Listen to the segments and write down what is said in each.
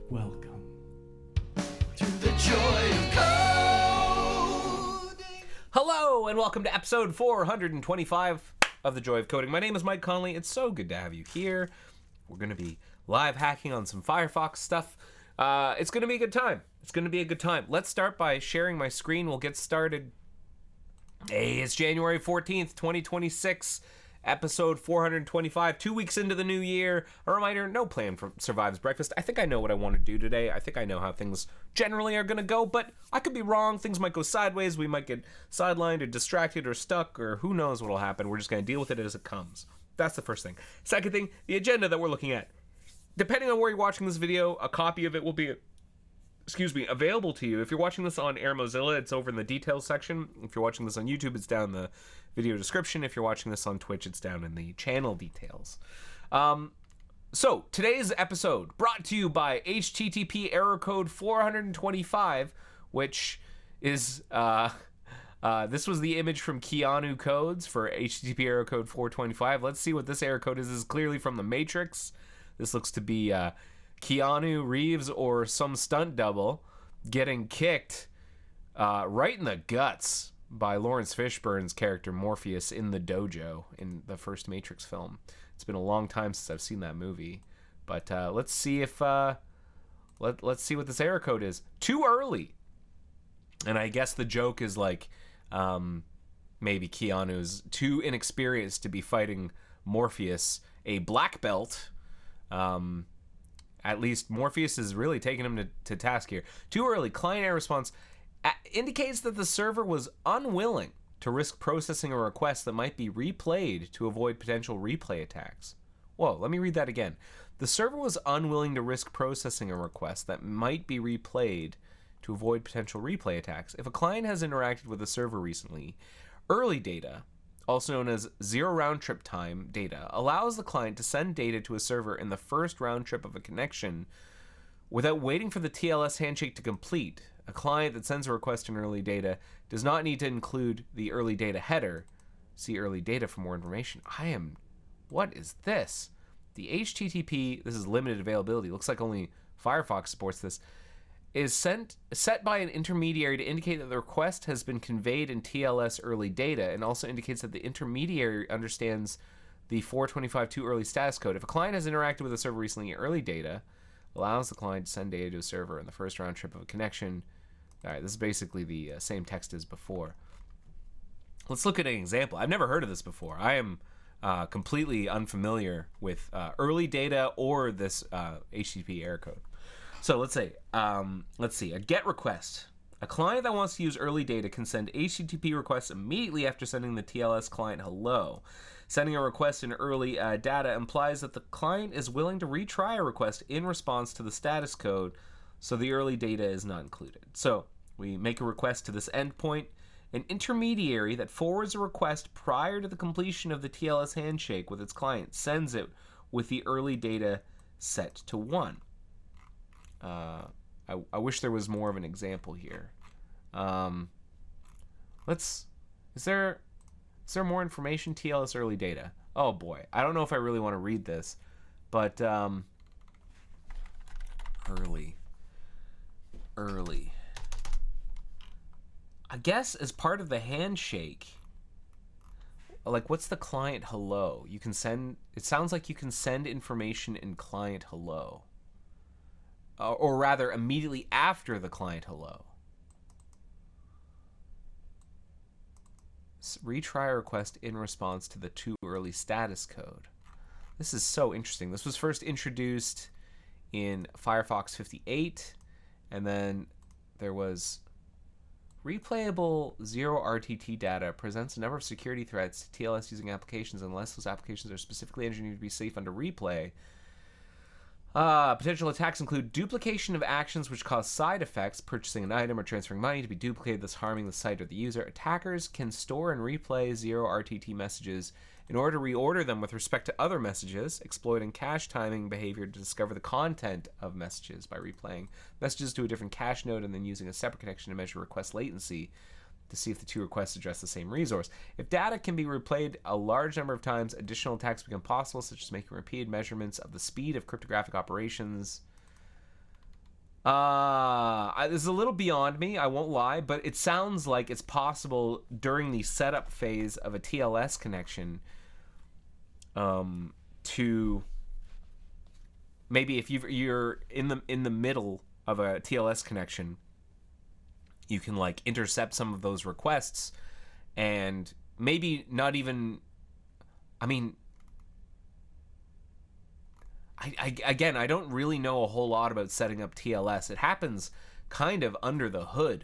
Welcome to the joy of coding. Hello, and welcome to episode 425 of The Joy of Coding. My name is Mike Conley. It's so good to have you here. We're going to be live hacking on some Firefox stuff. It's going to be a good time. Let's start by sharing my screen. We'll get started. Hey, it's January 14th, 2026. Episode 425, 2 weeks into the new year. A reminder, no plan survives breakfast. I think I know what I want to do today. I think I know how things generally are going to go, but I could be wrong. Things might go sideways. We might get sidelined or distracted or stuck, or who knows what will happen. We're just going to deal with it as it comes. That's the first thing. Second thing, the agenda that we're looking at. Depending on where you're watching this video, a copy of it will be available to you. If you're watching this on Air Mozilla, it's over in the details section. If you're watching this on YouTube, it's down in the video description. If you're watching this on Twitch, it's down in the channel details. So today's episode brought to you by HTTP error code 425, which is this was the image from Keanu Codes for HTTP error code 425. Let's see what this error code is. This is clearly from The Matrix. This looks to be Keanu Reeves or some stunt double getting kicked right in the guts by Lawrence Fishburne's character Morpheus in the dojo in the first Matrix film. It's been a long time since I've seen that movie, but let's see if let's see what this error code is. Too early, and I guess the joke is like maybe Keanu's too inexperienced to be fighting Morpheus, a black belt. At least Morpheus is really taking him to task here. Too early. Client error response indicates that the server was unwilling to risk processing a request that might be replayed to avoid potential replay attacks. Whoa, let me read that again. The server was unwilling to risk processing a request that might be replayed to avoid potential replay attacks. If a client has interacted with a server recently, early data, also known as zero round-trip time data, allows the client to send data to a server in the first round trip of a connection without waiting for the TLS handshake to complete. A client that sends a request in early data does not need to include the early data header. See early data for more information. What is this? The HTTP, this is limited availability, looks like only Firefox supports this, is set by an intermediary to indicate that the request has been conveyed in TLS early data, and also indicates that the intermediary understands the 425 too early status code. If a client has interacted with a server recently, early data allows the client to send data to a server in the first round trip of a connection. All right, this is basically the same text as before. Let's look at an example. I've never heard of this before. I am completely unfamiliar with early data or this HTTP error code. So let's see, a GET request. A client that wants to use early data can send HTTP requests immediately after sending the TLS client hello. Sending a request in early data implies that the client is willing to retry a request in response to the status code, so the early data is not included. So we make a request to this endpoint. An intermediary that forwards a request prior to the completion of the TLS handshake with its client sends it with the early data set to 1. I wish there was more of an example here. Is there more information? TLS early data. Oh boy, I don't know if I really want to read this, but early. I guess as part of the handshake, like what's the client hello? You can send. It sounds like you can send information in client hello. Or rather, immediately after the client hello. Retry a request in response to the too early status code. This is so interesting. This was first introduced in Firefox 58, and then there was replayable zero RTT data presents a number of security threats to TLS using applications unless those applications are specifically engineered to be safe under replay. Potential attacks include duplication of actions which cause side effects, purchasing an item or transferring money to be duplicated, thus harming the site or the user. Attackers can store and replay zero RTT messages in order to reorder them with respect to other messages, exploiting cache timing behavior to discover the content of messages by replaying messages to a different cache node and then using a separate connection to measure request latency. to see if the two requests address the same resource. If data can be replayed a large number of times, additional attacks become possible, such as making repeated measurements of the speed of cryptographic operations. This is a little beyond me, I won't lie, but it sounds like it's possible during the setup phase of a TLS connection to maybe if you're in the middle of a TLS connection, you can like intercept some of those requests and maybe not even, I mean, again, I don't really know a whole lot about setting up TLS. It happens kind of under the hood.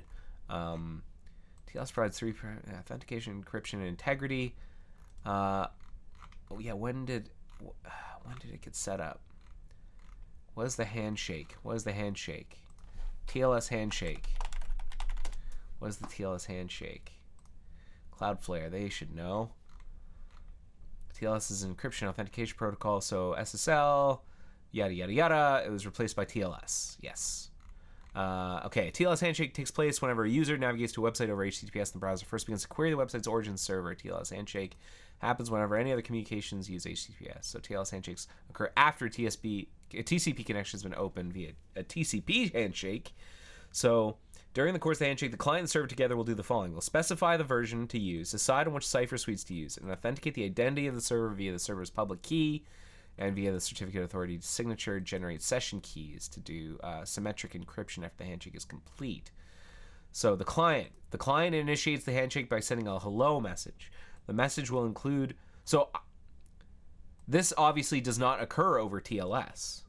TLS provides 3 authentication, encryption, and integrity. When did it get set up? What is the handshake? TLS handshake. What is the TLS handshake? Cloudflare, they should know. TLS is an encryption authentication protocol, so SSL, yada yada yada. It was replaced by TLS. Yes. Okay, TLS handshake takes place whenever a user navigates to a website over HTTPS and the browser first begins to query the website's origin server. TLS handshake happens whenever any other communications use HTTPS. So TLS handshakes occur after a TCP connection has been opened via a TCP handshake. So during the course of the handshake, the client and server together will do the following. They'll specify the version to use, decide on which cipher suites to use, and authenticate the identity of the server via the server's public key and via the certificate authority signature, generate session keys to do symmetric encryption after the handshake is complete. So the client initiates the handshake by sending a hello message. The message will include, so this obviously does not occur over TLS,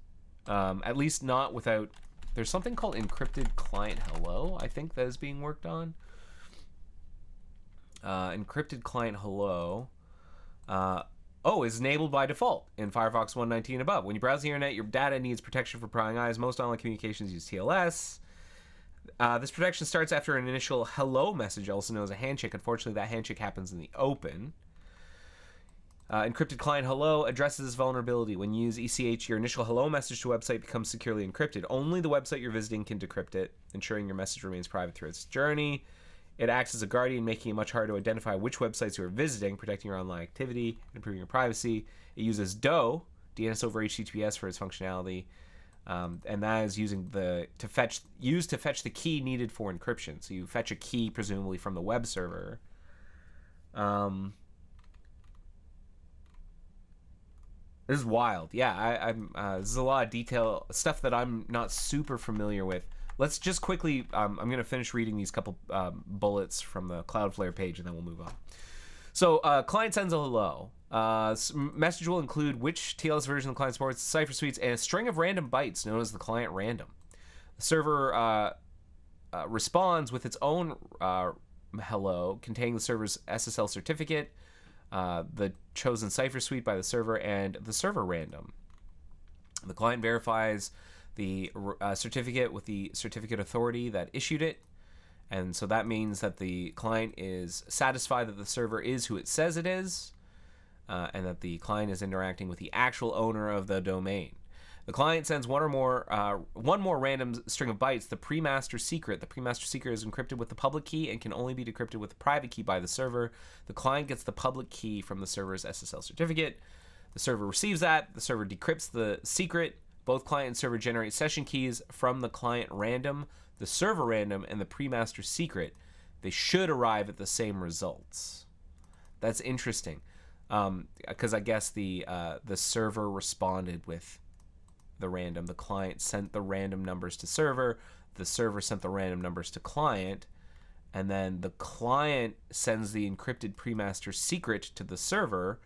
at least not without, there's something called encrypted client hello, I think that is being worked on. Encrypted client hello, is enabled by default in Firefox 1.19 and above. When you browse the internet, your data needs protection from prying eyes. Most online communications use TLS. This protection starts after an initial hello message, also known as a handshake. Unfortunately, that handshake happens in the open. Encrypted client hello addresses this vulnerability. When you use ECH, your initial hello message to a website becomes securely encrypted. Only the website you're visiting can decrypt it, ensuring your message remains private through its journey. It acts as a guardian, making it much harder to identify which websites you are visiting, protecting your online activity, and improving your privacy. It uses DOE, DNS over HTTPS, for its functionality, and that is used to fetch the key needed for encryption. So you fetch a key, presumably from the web server. This is wild. Yeah, this is a lot of detail, stuff that I'm not super familiar with. Let's just quickly, I'm going to finish reading these couple bullets from the Cloudflare page, and then we'll move on. So, client sends a hello. Message will include which TLS version the client supports, cipher suites, and a string of random bytes known as the client random. The server responds with its own hello containing the server's SSL certificate, the chosen cipher suite by the server, and the server random. The client verifies the certificate with the certificate authority that issued it, and so that means that the client is satisfied that the server is who it says it is, and that the client is interacting with the actual owner of the domain. The client sends one more random string of bytes, the pre-master secret. The pre-master secret is encrypted with the public key and can only be decrypted with the private key by the server. The client gets the public key from the server's SSL certificate. The server receives that. The server decrypts the secret. Both client and server generate session keys from the client random, the server random, and the pre-master secret. They should arrive at the same results. That's interesting, because I guess the server responded with the random. The client sent the random numbers to server. The server sent the random numbers to client, and then the client sends the encrypted pre-master secret to the server,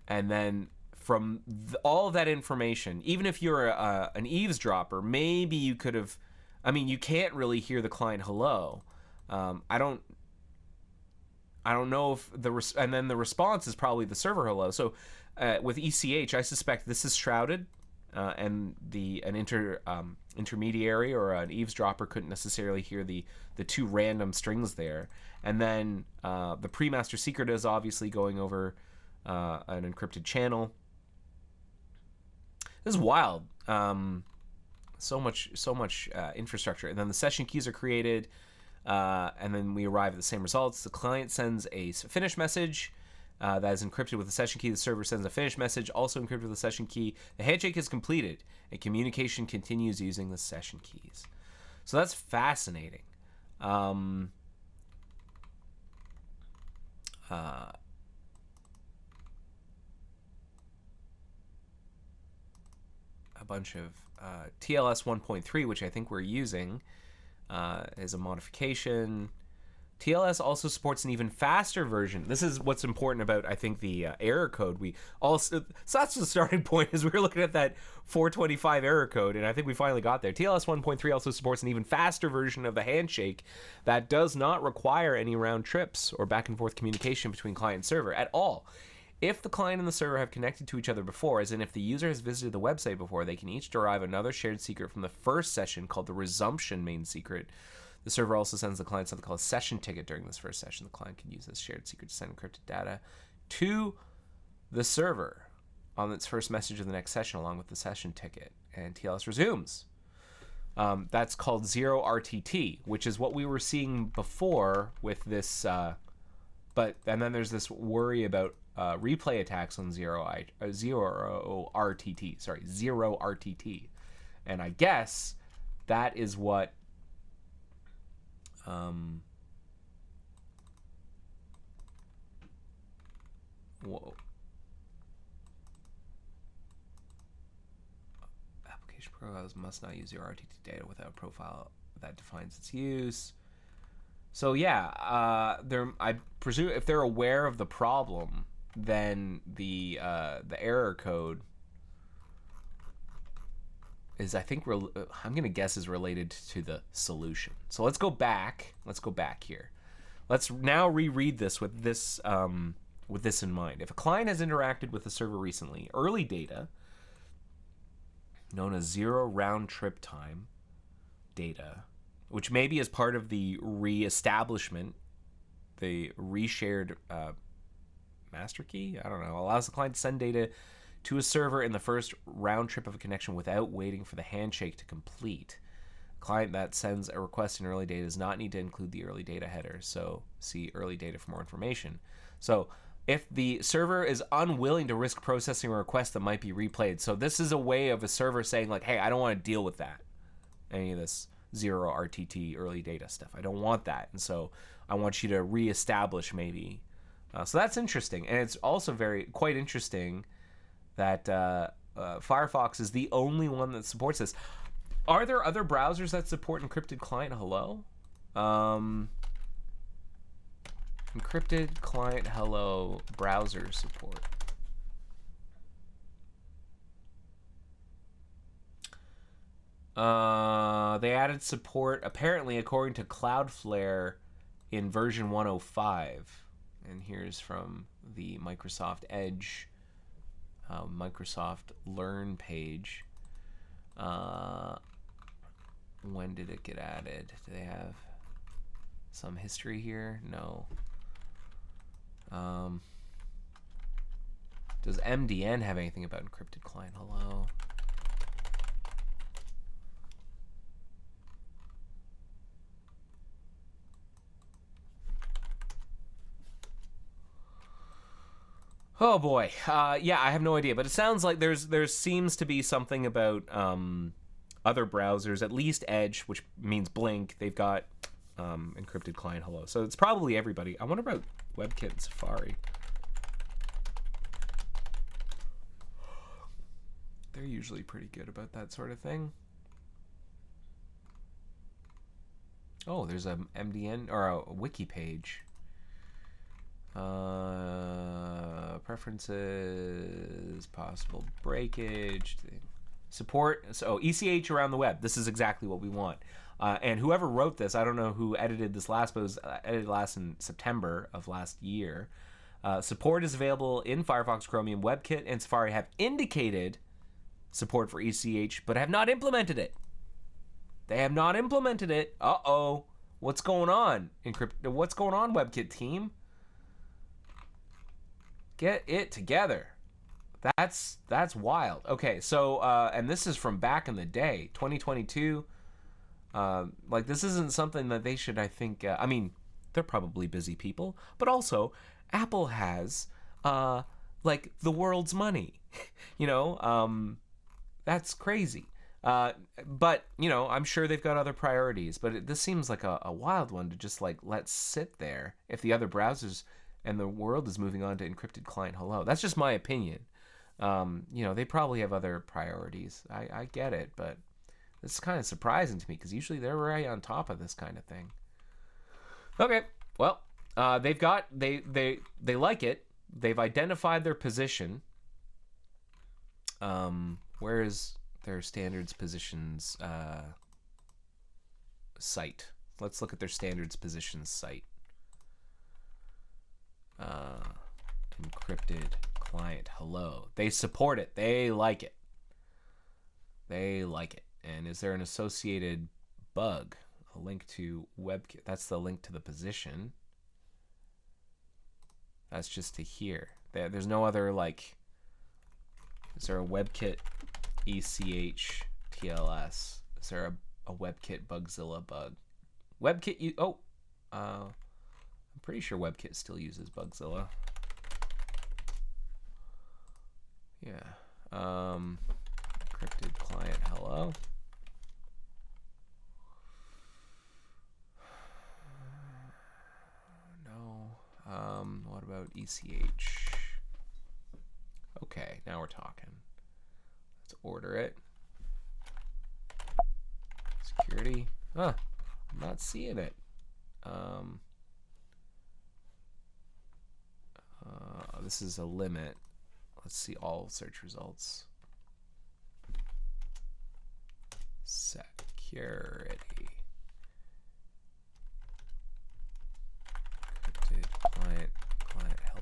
and then from all of that information, even if you're an eavesdropper, maybe you could have, you can't really hear the client hello. I don't know if and then the response is probably the server hello. So with ECH, I suspect this is shrouded, and an intermediary or an eavesdropper couldn't necessarily hear the two random strings there. And then the pre-master secret is obviously going over an encrypted channel. This is wild. So much infrastructure. And then the session keys are created. and then we arrive at the same results. The client sends a finish message that is encrypted with the session key. The server sends a finish message, also encrypted with the session key. The handshake is completed, and communication continues using the session keys. So that's fascinating. A bunch of TLS 1.3, which I think we're using, is a modification. TLS also supports an even faster version. This is what's important about, I think, the error code. So that's the starting point, is we were looking at that 425 error code, and I think we finally got there. TLS 1.3 also supports an even faster version of the handshake that does not require any round trips or back and forth communication between client and server at all. If the client and the server have connected to each other before, as in if the user has visited the website before, they can each derive another shared secret from the first session called the resumption main secret. The server also sends the client something called a session ticket during this first session. The client can use this shared secret to send encrypted data to the server on its first message of the next session along with the session ticket. And TLS resumes. That's called 0RTT, which is what we were seeing before with this. And then there's this worry about replay attacks on 0RTT. And I guess that is what whoa. Application profiles must not use 0RTT data without a profile that defines its use. So yeah, I presume if they're aware of the problem, then the error code is, I think, I'm gonna guess, is related to the solution. So let's go back. Let's go back here. Let's now reread this with this in mind. If a client has interacted with the server recently, early data, known as 0 round trip time data, which maybe as part of the reestablishment, the reshared master key, I don't know, allows the client to send data to a server in the first round trip of a connection without waiting for the handshake to complete. A client that sends a request in early data does not need to include the early data header, so see early data for more information. So if the server is unwilling to risk processing a request that might be replayed, so this is a way of a server saying, like, hey, I don't want to deal with that, any of this 0RTT early data stuff. I don't want that, and so I want you to reestablish maybe. So that's interesting, and it's also quite interesting that Firefox is the only one that supports this. Are there other browsers that support encrypted client hello? Encrypted client hello browser support. They added support, apparently, according to Cloudflare, in version 105. And here's from the Microsoft Edge, Microsoft Learn page. When did it get added? Do they have some history here? No. Does MDN have anything about encrypted client hello? Oh boy, yeah, I have no idea, but it sounds like there seems to be something about other browsers, at least Edge, which means Blink. They've got encrypted client hello, so it's probably everybody. I wonder about WebKit and Safari. They're usually pretty good about that sort of thing. Oh, there's a MDN or a wiki page. Preferences, possible breakage, support. So ECH around the web. This is exactly what we want. And whoever wrote this, I don't know who edited this last, but it was edited last in September of last year. Support is available in Firefox, Chromium, WebKit, and Safari have indicated support for ECH, but have not implemented it. They have not implemented it. Uh-oh. What's going on? What's going on, WebKit team? Get it together. That's wild. Okay, so and this is from back in the day, 2022. Like, this isn't something that they should, I think, I mean, they're probably busy people, but also Apple has, like, the world's money, you know, that's crazy. But, you know, I'm sure they've got other priorities, but this seems like a wild one to just, like, let sit there if the other browsers and the world is moving on to encrypted client hello. That's just my opinion. You know, they probably have other priorities. I get it, but it's kind of surprising to me because usually they're right on top of this kind of thing. Okay, well, they've got they like it. They've identified their position. Where is their standards positions site? Let's look at their standards positions site. Encrypted client hello. They support it. They like it. They like it. And is there an associated bug? A link to WebKit. That's the link to the position. That's just to here. There's no other, like, is there a WebKit ECH TLS? Is there a WebKit Bugzilla bug? WebKit, I'm pretty sure WebKit still uses Bugzilla. Yeah. Encrypted client hello. What about ECH? Okay, now we're talking. Let's order it. Security. Huh. I'm not seeing it. This is a limit. Let's see all search results. Security. Encrypted client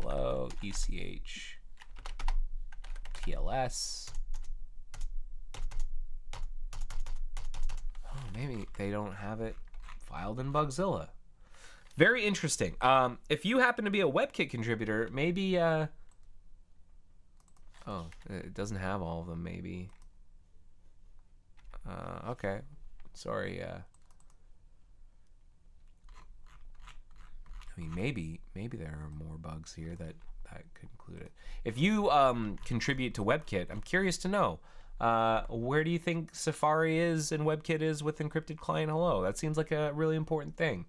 hello, ECH TLS. Oh, maybe they don't have it filed in Bugzilla. Very interesting. If you happen to be a WebKit contributor, maybe oh, it doesn't have all of them, maybe. Okay. Sorry, I mean, maybe there are more bugs here that could include it. If you contribute to WebKit, I'm curious to know, where do you think Safari is and WebKit is with encrypted client hello? That seems like a really important thing.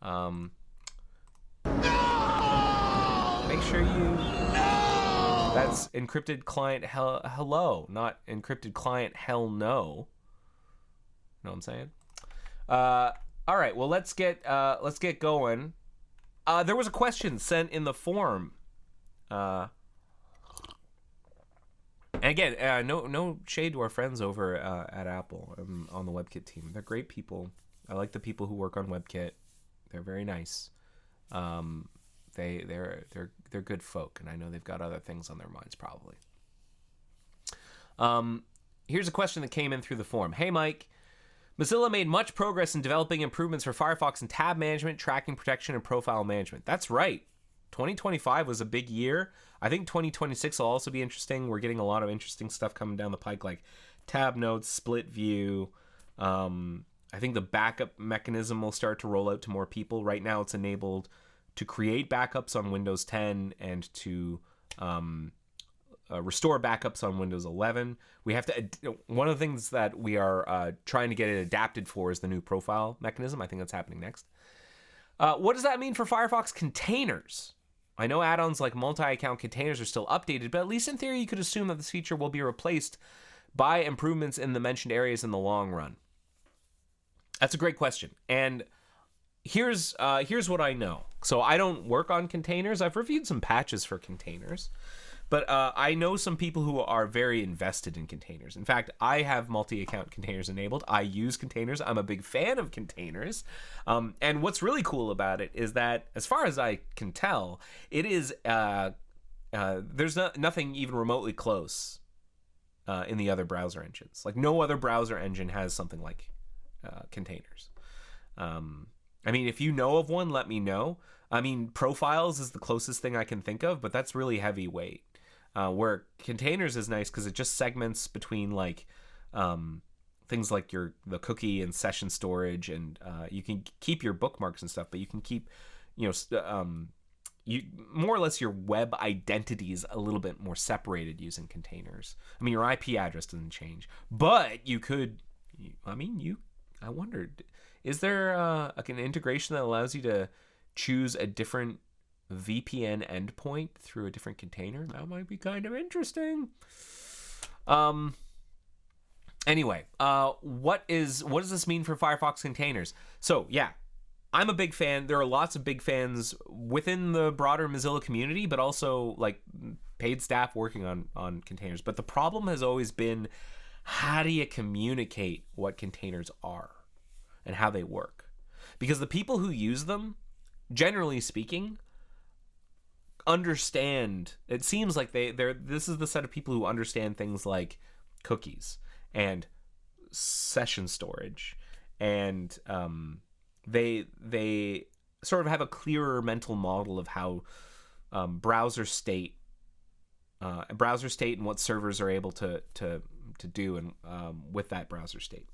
Make sure you... That's encrypted client hello, not encrypted client hell no. Know what I'm saying? All right, well, let's get going. There was a question sent in the forum. And again, no shade to our friends over at Apple on the WebKit team. They're great people. I like the people who work on WebKit. They're very nice. They're good folk, and I know they've got other things on their minds probably. Here's a question that came in through the forum. Hey, Mike. Mozilla made much progress in developing improvements for Firefox in tab management, tracking protection, and profile management. That's right. 2025 was a big year. I think 2026 will also be interesting. We're getting a lot of interesting stuff coming down the pike, like tab notes, split view. I think the backup mechanism will start to roll out to more people. Right now it's enabled to create backups on Windows 10 and to restore backups on Windows 11. We have to. One of the things that we are trying to get it adapted for is the new profile mechanism. I think that's happening next. What does that mean for Firefox containers? I know add-ons like multi-account containers are still updated, but at least in theory, you could assume that this feature will be replaced by improvements in the mentioned areas in the long run. That's a great question, and here's what I know. So I don't work on containers. I've reviewed some patches for containers. But I know some people who are very invested in containers. In fact, I have multi-account containers enabled. I use containers. I'm a big fan of containers. And what's really cool about it is that, as far as I can tell, it is there's nothing even remotely close in the other browser engines. Like, no other browser engine has something like containers. I mean, if you know of one, let me know. I mean, profiles is the closest thing I can think of, but that's really heavyweight. Where containers is nice because it just segments between, like, things like the cookie and session storage, and you can keep your bookmarks and stuff, but you can keep, you more or less your web identities a little bit more separated using containers. I mean, your IP address doesn't change, but you could. I wondered, is there an integration that allows you to choose a different VPN endpoint through a different container? That might be kind of interesting. Anyway, what does this mean for Firefox containers? So yeah, I'm a big fan. There are lots of big fans within the broader Mozilla community, but also like paid staff working on containers. But the problem has always been, how do you communicate what containers are and how they work? Because the people who use them, generally speaking, understand. It seems like this is the set of people who understand things like cookies and session storage, and they sort of have a clearer mental model of how browser state and what servers are able to do and with that browser state,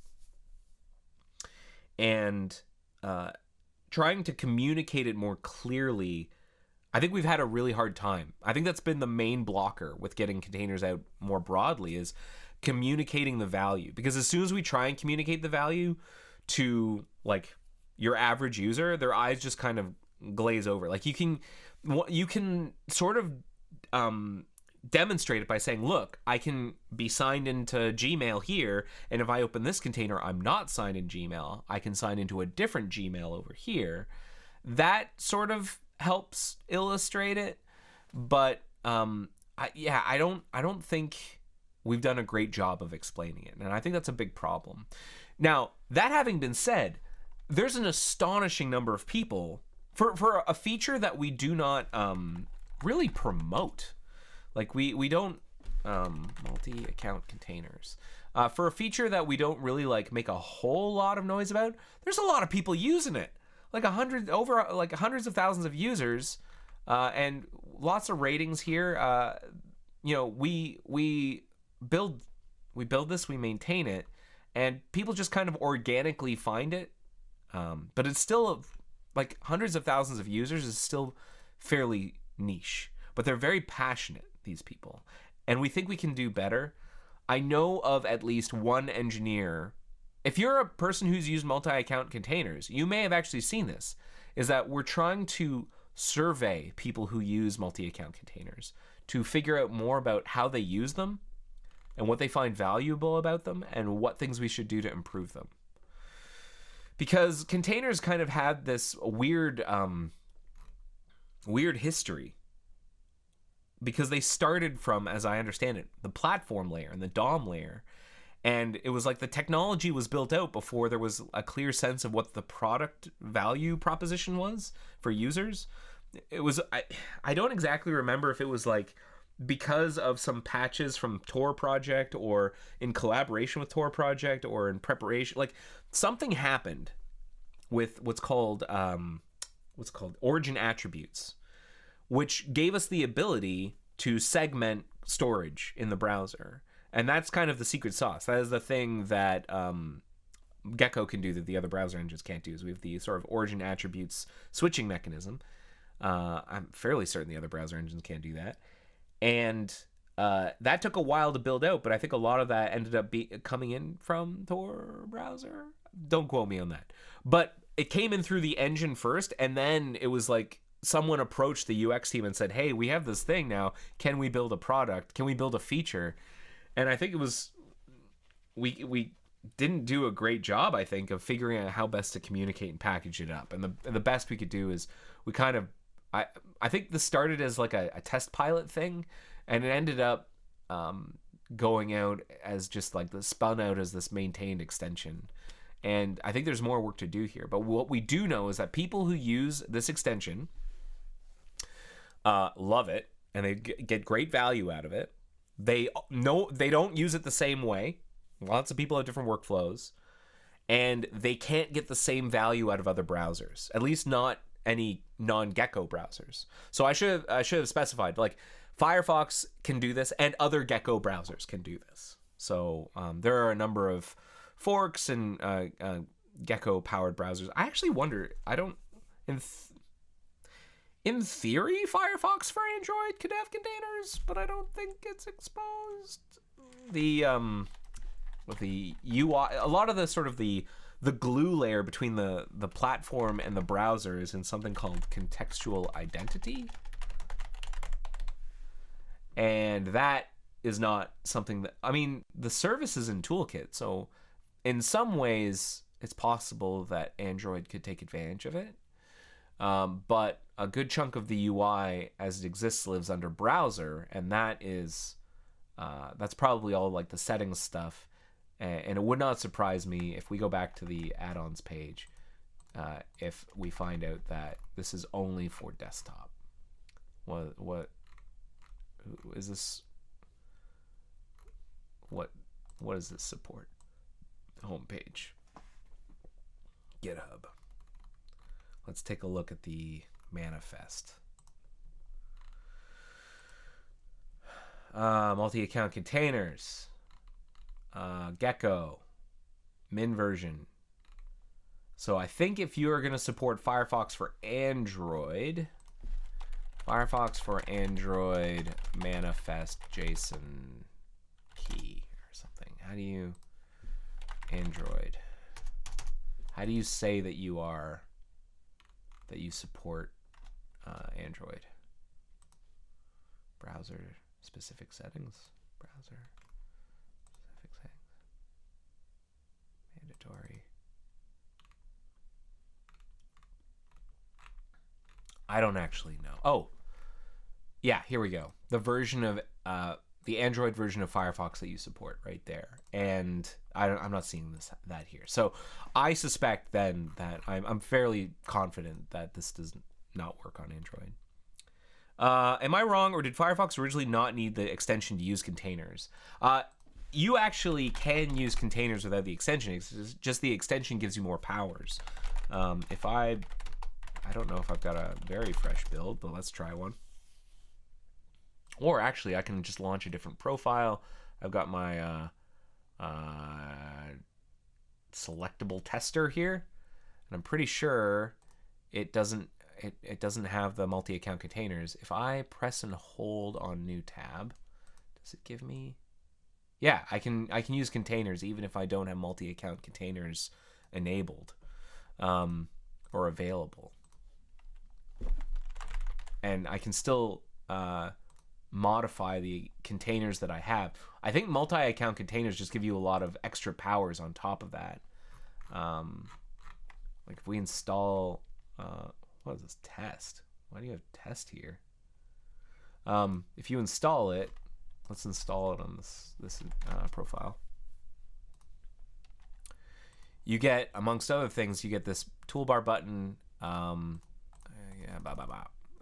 and trying to communicate it more clearly. I think we've had a really hard time. I think that's been the main blocker with getting containers out more broadly, is communicating the value. Because as soon as we try and communicate the value to like your average user, their eyes just kind of glaze over. Like you can sort of demonstrate it by saying, look, I can be signed into Gmail here, and if I open this container, I'm not signed in Gmail. I can sign into a different Gmail over here. That sort of helps illustrate it, but I don't think we've done a great job of explaining it, and I think that's a big problem. Now, that having been said, there's an astonishing number of people for a feature that we do not really promote. Like we don't multi-account containers. For a feature that we don't really like make a whole lot of noise about, there's a lot of people using it. Like hundreds of thousands of users, and lots of ratings here. We build this, we maintain it, and people just kind of organically find it. But it's still like hundreds of thousands of users is still fairly niche, but they're very passionate, these people, and we think we can do better. I know of at least one engineer. If you're a person who's used multi-account containers, you may have actually seen this, is that we're trying to survey people who use multi-account containers to figure out more about how they use them and what they find valuable about them and what things we should do to improve them. Because containers kind of had this weird history, because they started from, as I understand it, the platform layer and the DOM layer. And it was like the technology was built out before there was a clear sense of what the product value proposition was for users. It was, I don't exactly remember if it was like because of some patches from Tor project, or in collaboration with Tor project, or in preparation. Like something happened with what's called origin attributes, which gave us the ability to segment storage in the browser. And that's kind of the secret sauce. That is the thing that Gecko can do that the other browser engines can't do. Is we have the sort of origin attributes switching mechanism. I'm fairly certain the other browser engines can't do that. And that took a while to build out, but I think a lot of that ended up coming in from Tor browser. Don't quote me on that. But it came in through the engine first, and then it was like someone approached the UX team and said, hey, we have this thing now. Can we build a product? Can we build a feature? And I think it was, we didn't do a great job, I think, of figuring out how best to communicate and package it up. And the best we could do is we kind of, I think this started as like a test pilot thing, and it ended up going out as just like spun out as this maintained extension. And I think there's more work to do here. But what we do know is that people who use this extension love it, and they get great value out of it. They don't use it the same way. Lots of people have different workflows, and they can't get the same value out of other browsers, at least not any non-Gecko browsers. So I should have specified, like, Firefox can do this, and other Gecko browsers can do this. So there are a number of forks and Gecko powered browsers. I actually wonder. I don't. In theory, Firefox for Android could have containers, but I don't think it's exposed. With the UI, a lot of the sort of the glue layer between the platform and the browser is in something called contextual identity, and that is not something that, I mean, the service is in Toolkit, so in some ways it's possible that Android could take advantage of it. But a good chunk of the UI as it exists lives under browser, and that's probably all like the settings stuff. And it would not surprise me if we go back to the add-ons page, if we find out that this is only for desktop. What is this? What does this support? Homepage. GitHub. Let's take a look at the manifest. Multi-account containers. Gecko. Min version. So I think if you are going to support Firefox for Android, Firefox for Android manifest JSON key or something. How do you Android? How do you say that you support Android? Browser specific settings. Browser specific settings. Mandatory. I don't actually know. Oh, yeah, here we go. The version of the Android version of Firefox that you support, right there. And I'm not seeing that here. So I suspect then that I'm fairly confident that this does not work on Android. Am I wrong, or did Firefox originally not need the extension to use containers? You actually can use containers without the extension. It's just the extension gives you more powers. If I don't know if I've got a very fresh build, but let's try one. Or actually, I can just launch a different profile. I've got my selectable tester here, and I'm pretty sure it doesn't have the multi-account containers. If I press and hold on new tab, does it give me? Yeah, I can use containers even if I don't have multi-account containers enabled or available, and I can still modify the containers that I have. I think multi-account containers just give you a lot of extra powers on top of that. Like if we install, what is this, test? Why do you have test here? If you install it, let's install it on this profile. You get, amongst other things, you get this toolbar button.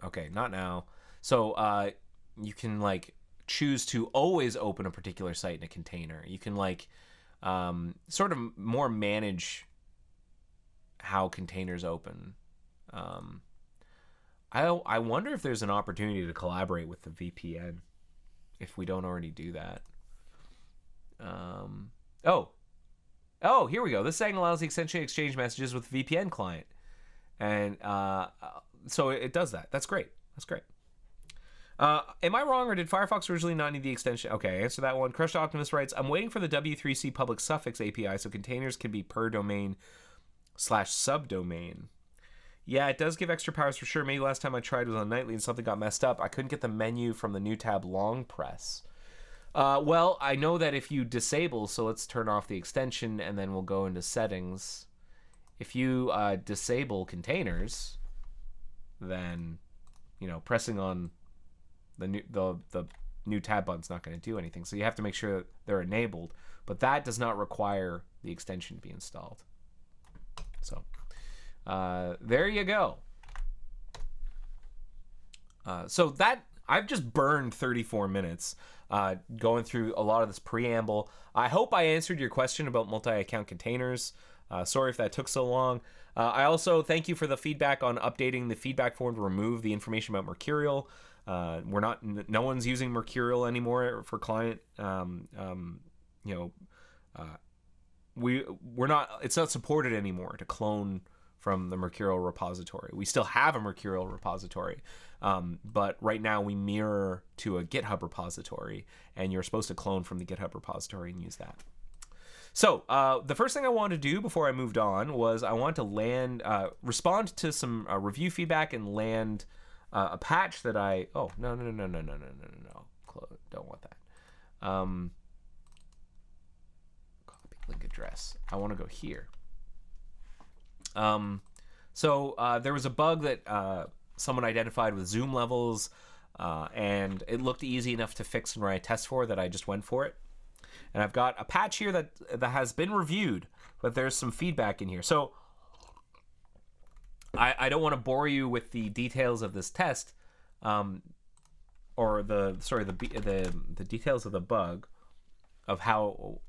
Okay, not now. So you can like choose to always open a particular site in a container. You can like sort of more manage how containers open. I wonder if there's an opportunity to collaborate with the VPN if we don't already do that. Oh, here we go. This setting allows the extension to exchange messages with the VPN client, and so it does that. That's great. That's great. Am I wrong, or did Firefox originally not need the extension? Okay, answer that one. Crushed Optimist writes, I'm waiting for the W3C public suffix API so containers can be per domain /subdomain. Yeah, it does give extra powers for sure. Maybe last time I tried was on Nightly and something got messed up. I couldn't get the menu from the new tab long press. Well, I know that if you disable, so let's turn off the extension and then we'll go into settings. If you disable containers, then, you know, pressing on the new tab button's not going to do anything. So you have to make sure that they're enabled, but that does not require the extension to be installed. So there you go. So that I've just burned 34 minutes going through a lot of this preamble. I hope I answered your question about multi-account containers. Sorry if that took so long. I also thank you for the feedback on updating the feedback form to remove the information about Mercurial. No one's using Mercurial anymore for client, we're not. It's not supported anymore to clone from the Mercurial repository. We still have a Mercurial repository, but right now we mirror to a GitHub repository, and you're supposed to clone from the GitHub repository and use that. So the first thing I wanted to do before I moved on was I want to respond to some review feedback and land a patch that I. Oh no! Don't want that. Copy link address. I want to go here. So there was a bug that someone identified with zoom levels, and it looked easy enough to fix and write a test for that I just went for it. And I've got a patch here that has been reviewed, but there's some feedback in here. So I don't want to bore you with the details of this test, or the details of the bug, of how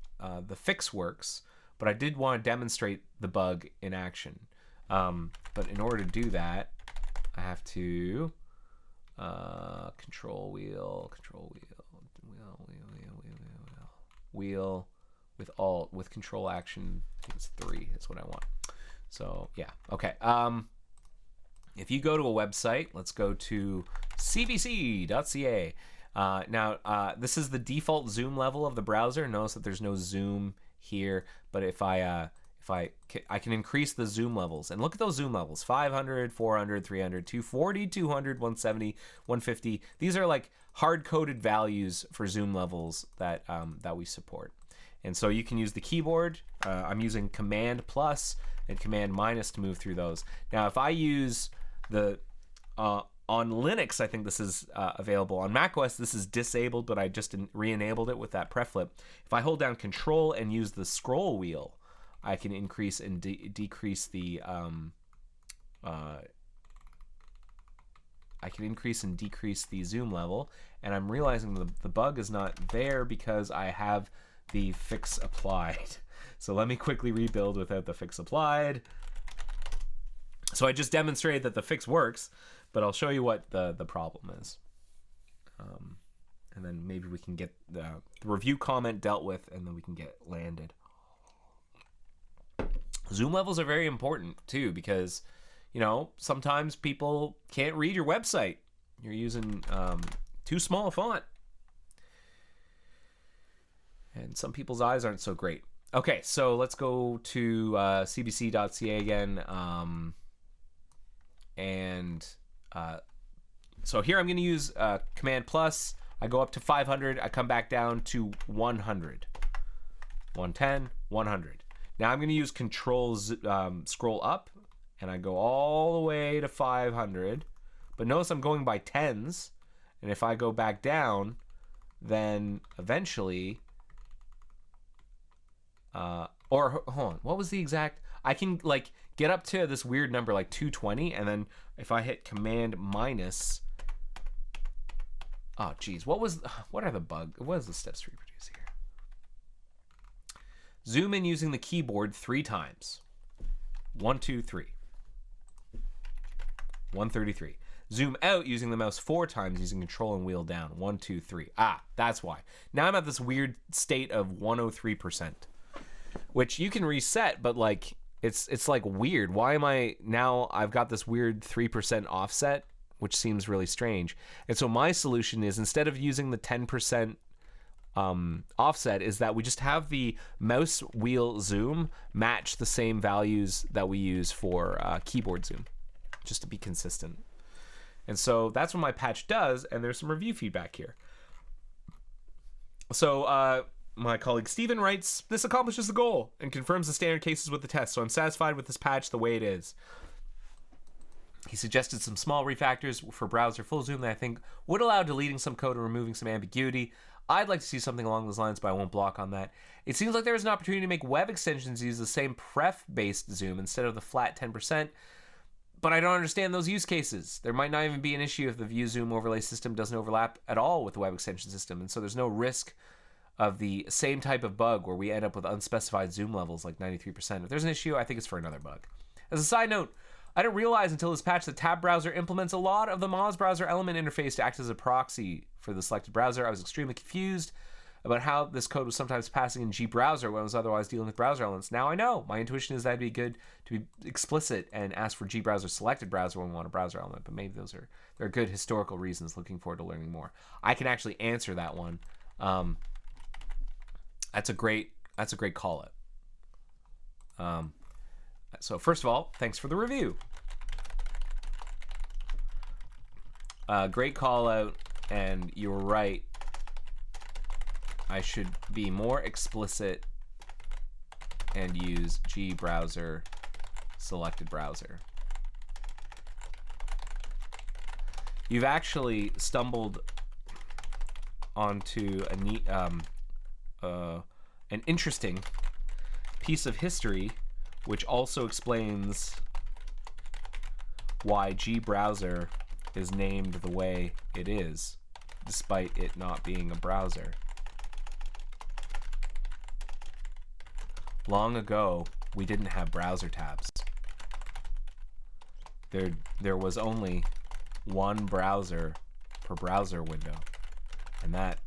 the fix works. But I did want to demonstrate the bug in action. But in order to do that, I have to control wheel with alt with control action. I think it's 3. That's what I want. So yeah, okay. If you go to a website, let's go to cbc.ca. Now this is the default zoom level of the browser. Notice that there's no zoom here, but if I can increase the zoom levels, and look at those zoom levels: 500, 400, 300, 240, 200, 170, 150. These are like hard-coded values for zoom levels that we support. And so you can use the keyboard. I'm using Command plus and Command minus to move through those. Now, if I use the on Linux, I think this is available. On macOS, this is disabled, but I just re-enabled it with that preflip. If I hold down Control and use the scroll wheel, I can increase and decrease the zoom level. And I'm realizing the bug is not there because I have the fix applied. So let me quickly rebuild without the fix applied. So I just demonstrated that the fix works, but I'll show you what the problem is. And then maybe we can get the review comment dealt with, and then we can get landed. Zoom levels are very important too, because sometimes people can't read your website. You're using too small a font, and some people's eyes aren't so great. Okay, so let's go to cbc.ca again, so here I'm going to use Command plus. I go up to 500. I come back down to 100, 110, 100. Now I'm going to use Control scroll up, and I go all the way to 500. But notice I'm going by tens, and if I go back down, then eventually, or hold on, what was the exact? I can get up to this weird number like 220, and then if I hit Command minus, oh geez, what are the bug? What is the steps to reproduce here? Zoom in using the keyboard 3 times. 1, 2, 3. 133. Zoom out using the mouse 4 times using control and wheel down. 1, 2, 3. Ah, that's why. Now I'm at this weird state of 103%, which you can reset, but it's like weird. Why am I now? I've got this weird 3% offset, which seems really strange. And so my solution is, instead of using the 10% offset, is that we just have the mouse wheel zoom match the same values that we use for keyboard zoom, just to be consistent. And so that's what my patch does, and there's some review feedback here. So my colleague Steven writes, "This accomplishes the goal and confirms the standard cases with the test, so I'm satisfied with this patch the way it is." He suggested some small refactors for browser full zoom that I think would allow deleting some code and removing some ambiguity. I'd like to see something along those lines, but I won't block on that. It seems like there is an opportunity to make web extensions use the same pref-based zoom instead of the flat 10%, but I don't understand those use cases. There might not even be an issue if the view zoom overlay system doesn't overlap at all with the web extension system, and so there's no risk of the same type of bug where we end up with unspecified zoom levels like 93%. If there's an issue, I think it's for another bug. As a side note, I didn't realize until this patch that Tab Browser implements a lot of the Moz Browser element interface to act as a proxy for the selected browser. I was extremely confused about how this code was sometimes passing in Gbrowser when it was otherwise dealing with browser elements. Now I know. My intuition is that'd be good to be explicit and ask for Gbrowser selected browser when we want a browser element, but maybe there are good historical reasons. Looking forward to learning more. I can actually answer that one. That's a great call out. So first of all, thanks for the review. Great call out, and you're right. I should be more explicit and use Gbrowser selected browser. You've actually stumbled onto a neat, an interesting piece of history, which also explains why Gbrowser is named the way it is, despite it not being a browser. Long ago, we didn't have browser tabs. There was only one browser per browser window, and that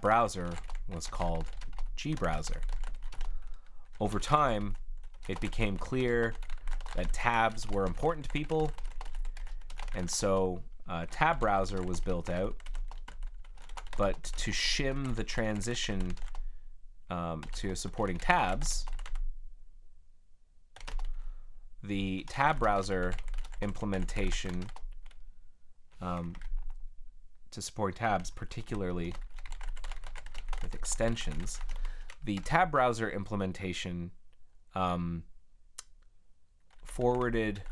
browser was called Gbrowser. Over time, it became clear that tabs were important to people, and so tab browser was built out. But to shim the transition to supporting tabs, the tab browser implementation to support tabs, particularly with extensions, the tab browser implementation forwarded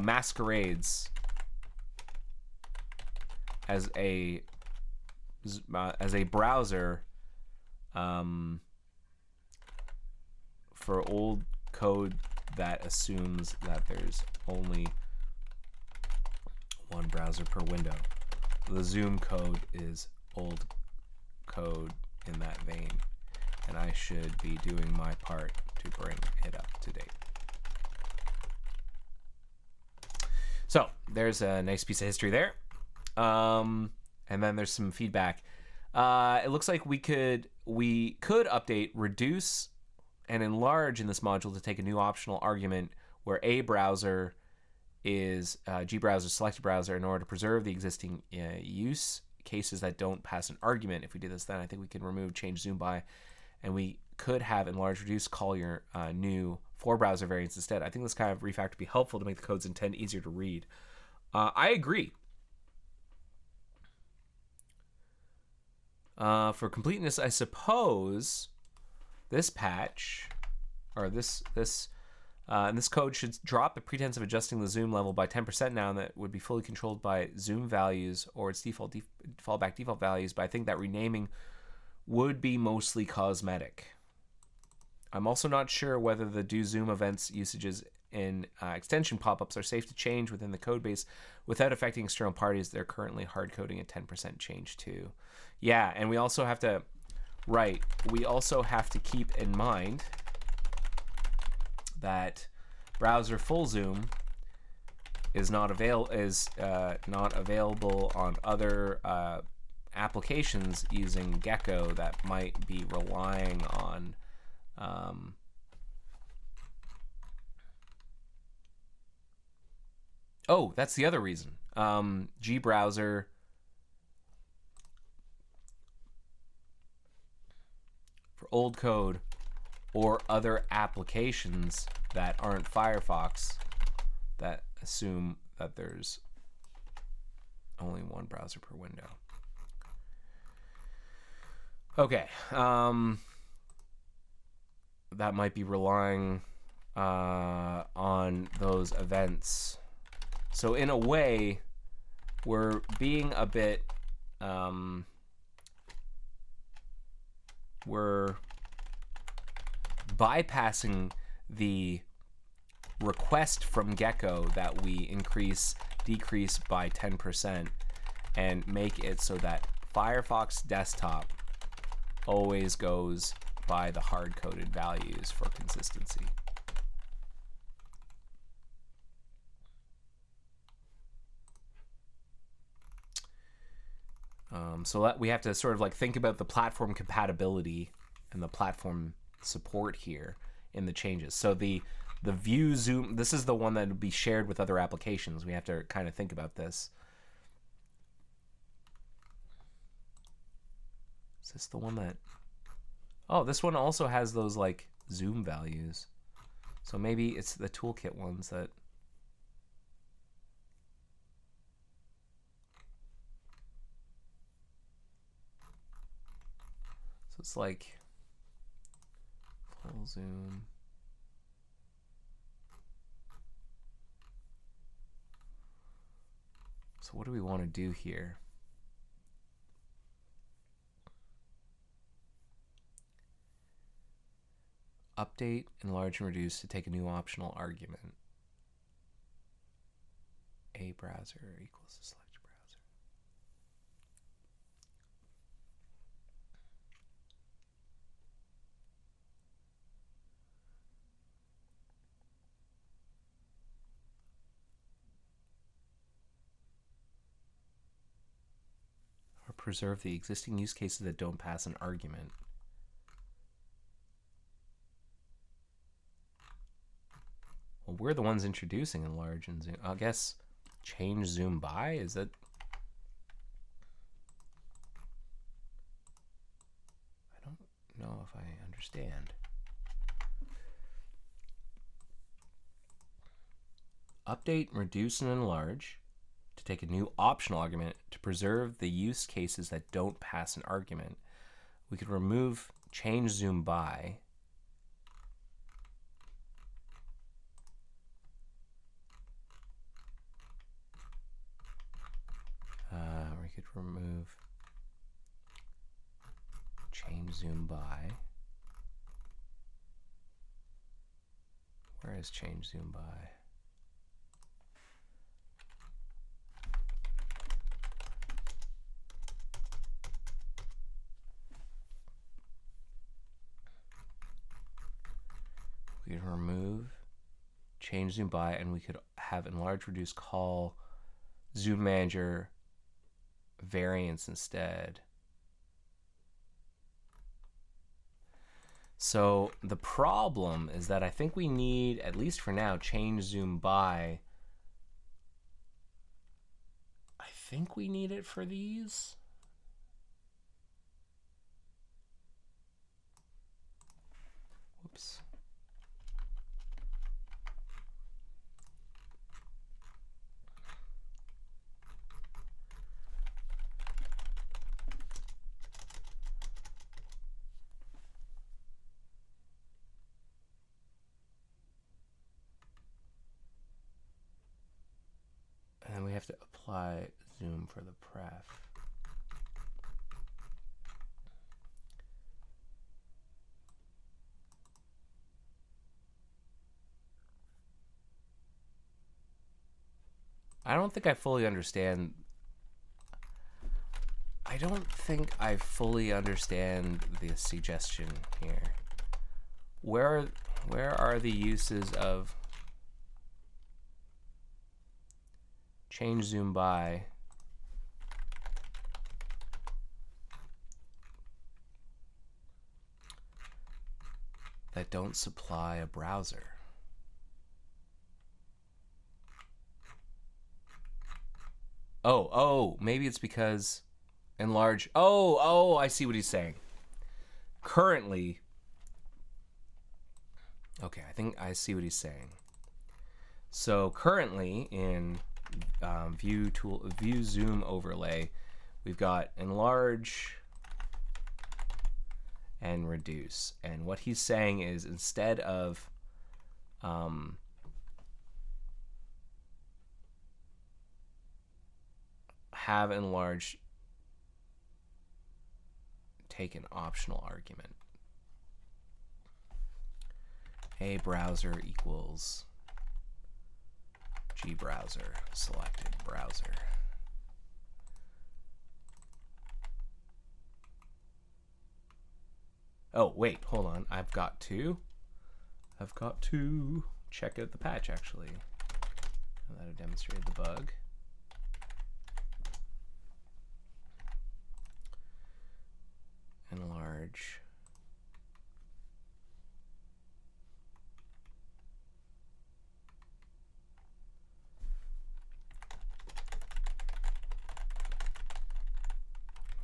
masquerades as a browser for old code that assumes that there's only one browser per window. The Zoom code is old code in that vein, and I should be doing my part to bring it up to date. So there's a nice piece of history there. And then there's some feedback. It looks like we could update, reduce, and enlarge in this module to take a new optional argument where a browser is Gbrowser selected browser in order to preserve the existing use cases that don't pass an argument. If we do this, then I think we can remove change zoom by, and we could have enlarge, reduce, call your new for browser variants instead. I think this kind of refactor would be helpful to make the code's intent easier to read. I agree. For completeness, I suppose this patch, or this code should drop the pretense of adjusting the zoom level by 10% now, and that would be fully controlled by zoom values or its fallback default values. But I think that renaming would be mostly cosmetic. I'm also not sure whether the do zoom events usages in extension pop-ups are safe to change within the code base without affecting external parties. They're currently hard coding a 10% change too. Yeah, and we also have to keep in mind that browser full zoom is not available on other applications using Gecko that might be relying on oh, that's the other reason. Gbrowser for old code or other applications that aren't Firefox that assume that there's only one browser per window. Okay, that might be relying on those events. So in a way, we're being a bit, we're bypassing the request from Gecko that we decrease by 10% and make it so that Firefox Desktop always goes by the hard-coded values for consistency. So that we have to sort of like think about the platform compatibility and the platform support here in the changes. So the view zoom, this is the one that would be shared with other applications. We have to kind of think about this. Is this the one that... Oh, this one also has those like zoom values. So maybe it's the toolkit ones that... So it's like full zoom. So what do we want to do here? Update, enlarge, and reduce to take a new optional argument. A browser equals the select browser. Or preserve the existing use cases that don't pass an argument. Well, we're the ones introducing enlarge and zoom. I guess change zoom by? Is that... I don't know if I understand. Update, reduce, and enlarge to take a new optional argument to preserve the use cases that don't pass an argument. We could remove change zoom by. We could remove change zoom by. Where is change zoom by? We could remove change zoom by, and we could have enlarge, reduce, call zoom manager variants instead. So the problem is that I think we need, at least for now, change zoom by. I think we need it for these. Whoops. And then we have to apply zoom for the pref. I don't think I fully understand. I don't think I fully understand the suggestion here. Where are the uses of change zoom by that don't supply a browser? Oh, maybe it's because enlarge. Oh, I see what he's saying. Currently, okay, I think I see what he's saying. So currently in view zoom overlay, we've got enlarge and reduce. And what he's saying is, instead of have enlarge take an optional argument. A browser equals G browser, selected browser. Oh, wait, hold on. I've got to check out the patch, actually. That'll demonstrate the bug.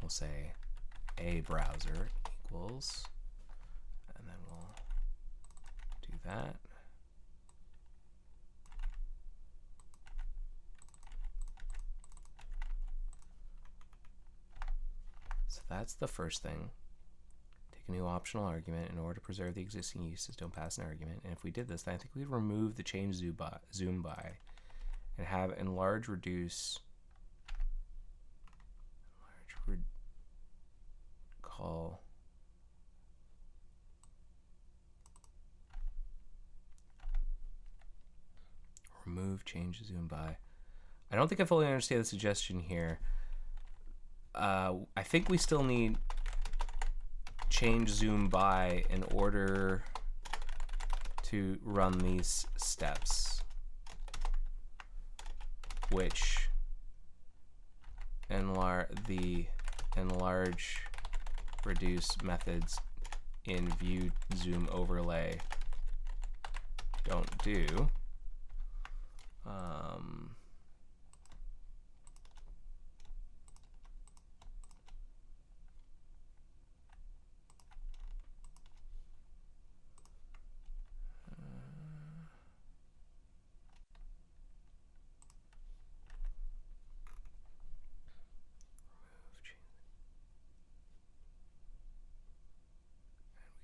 we'll say a browser equals, and then we'll do that. So that's the first thing. Take a new optional argument. In order to preserve the existing uses, don't pass an argument. And if we did this, then I think we'd remove the change zoom by and have enlarge reduce call remove change zoom by. I don't think I fully understand the suggestion here. I think we still need change zoom by in order to run these steps, which enlarge reduce methods in view zoom overlay don't do.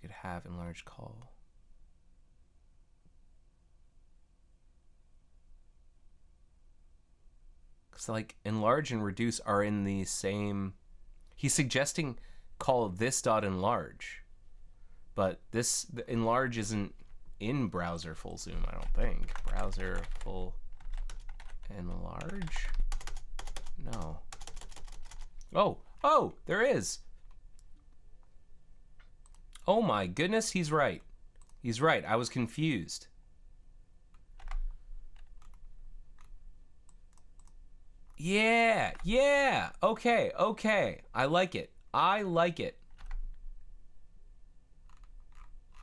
We could have enlarged call. Because like enlarge and reduce are in the same. He's suggesting call this dot enlarge, but this enlarge isn't in browser full zoom. I don't think browser full enlarge. No. Oh, there is. Oh my goodness, he's right. He's right. I was confused. Yeah. Okay. I like it. I like it.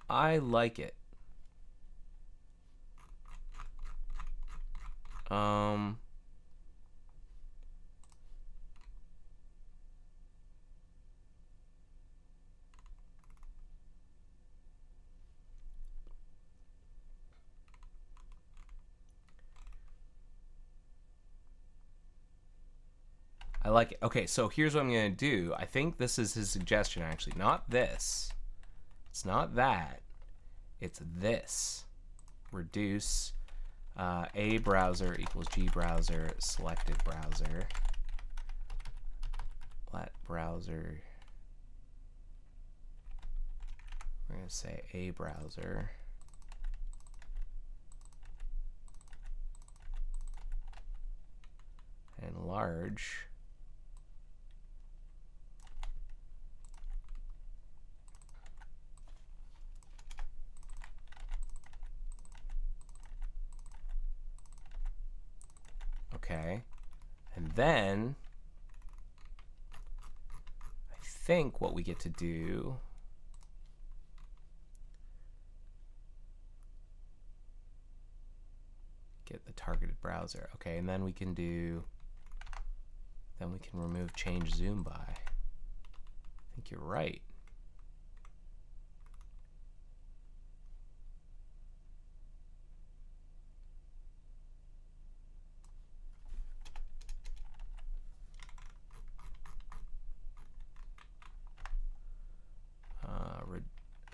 I like it. Okay, so here's what I'm going to do. I think this is his suggestion, actually. Not this. It's not that. It's this. Reduce a browser equals g browser, selected browser. Let browser. We're going to say a browser. Enlarge. Okay, and then I think what we get to do get the targeted browser. Okay, and then we can remove change zoom by. I think you're right.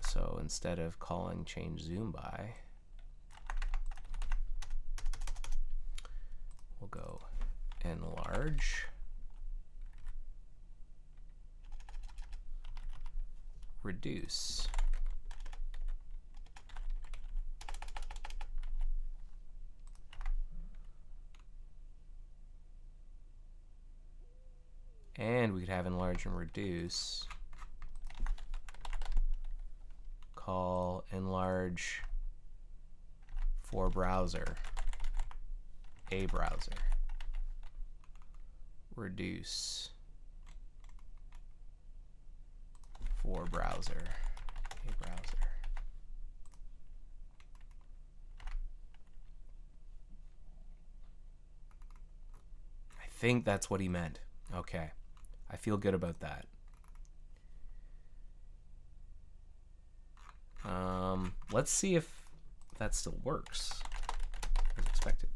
So instead of calling change zoom by, we'll go enlarge, reduce. And we could have enlarge and reduce. Call enlarge for browser, a browser. Reduce for browser, a browser. I think that's what he meant. Okay. I feel good about that. Let's see if that still works as expected.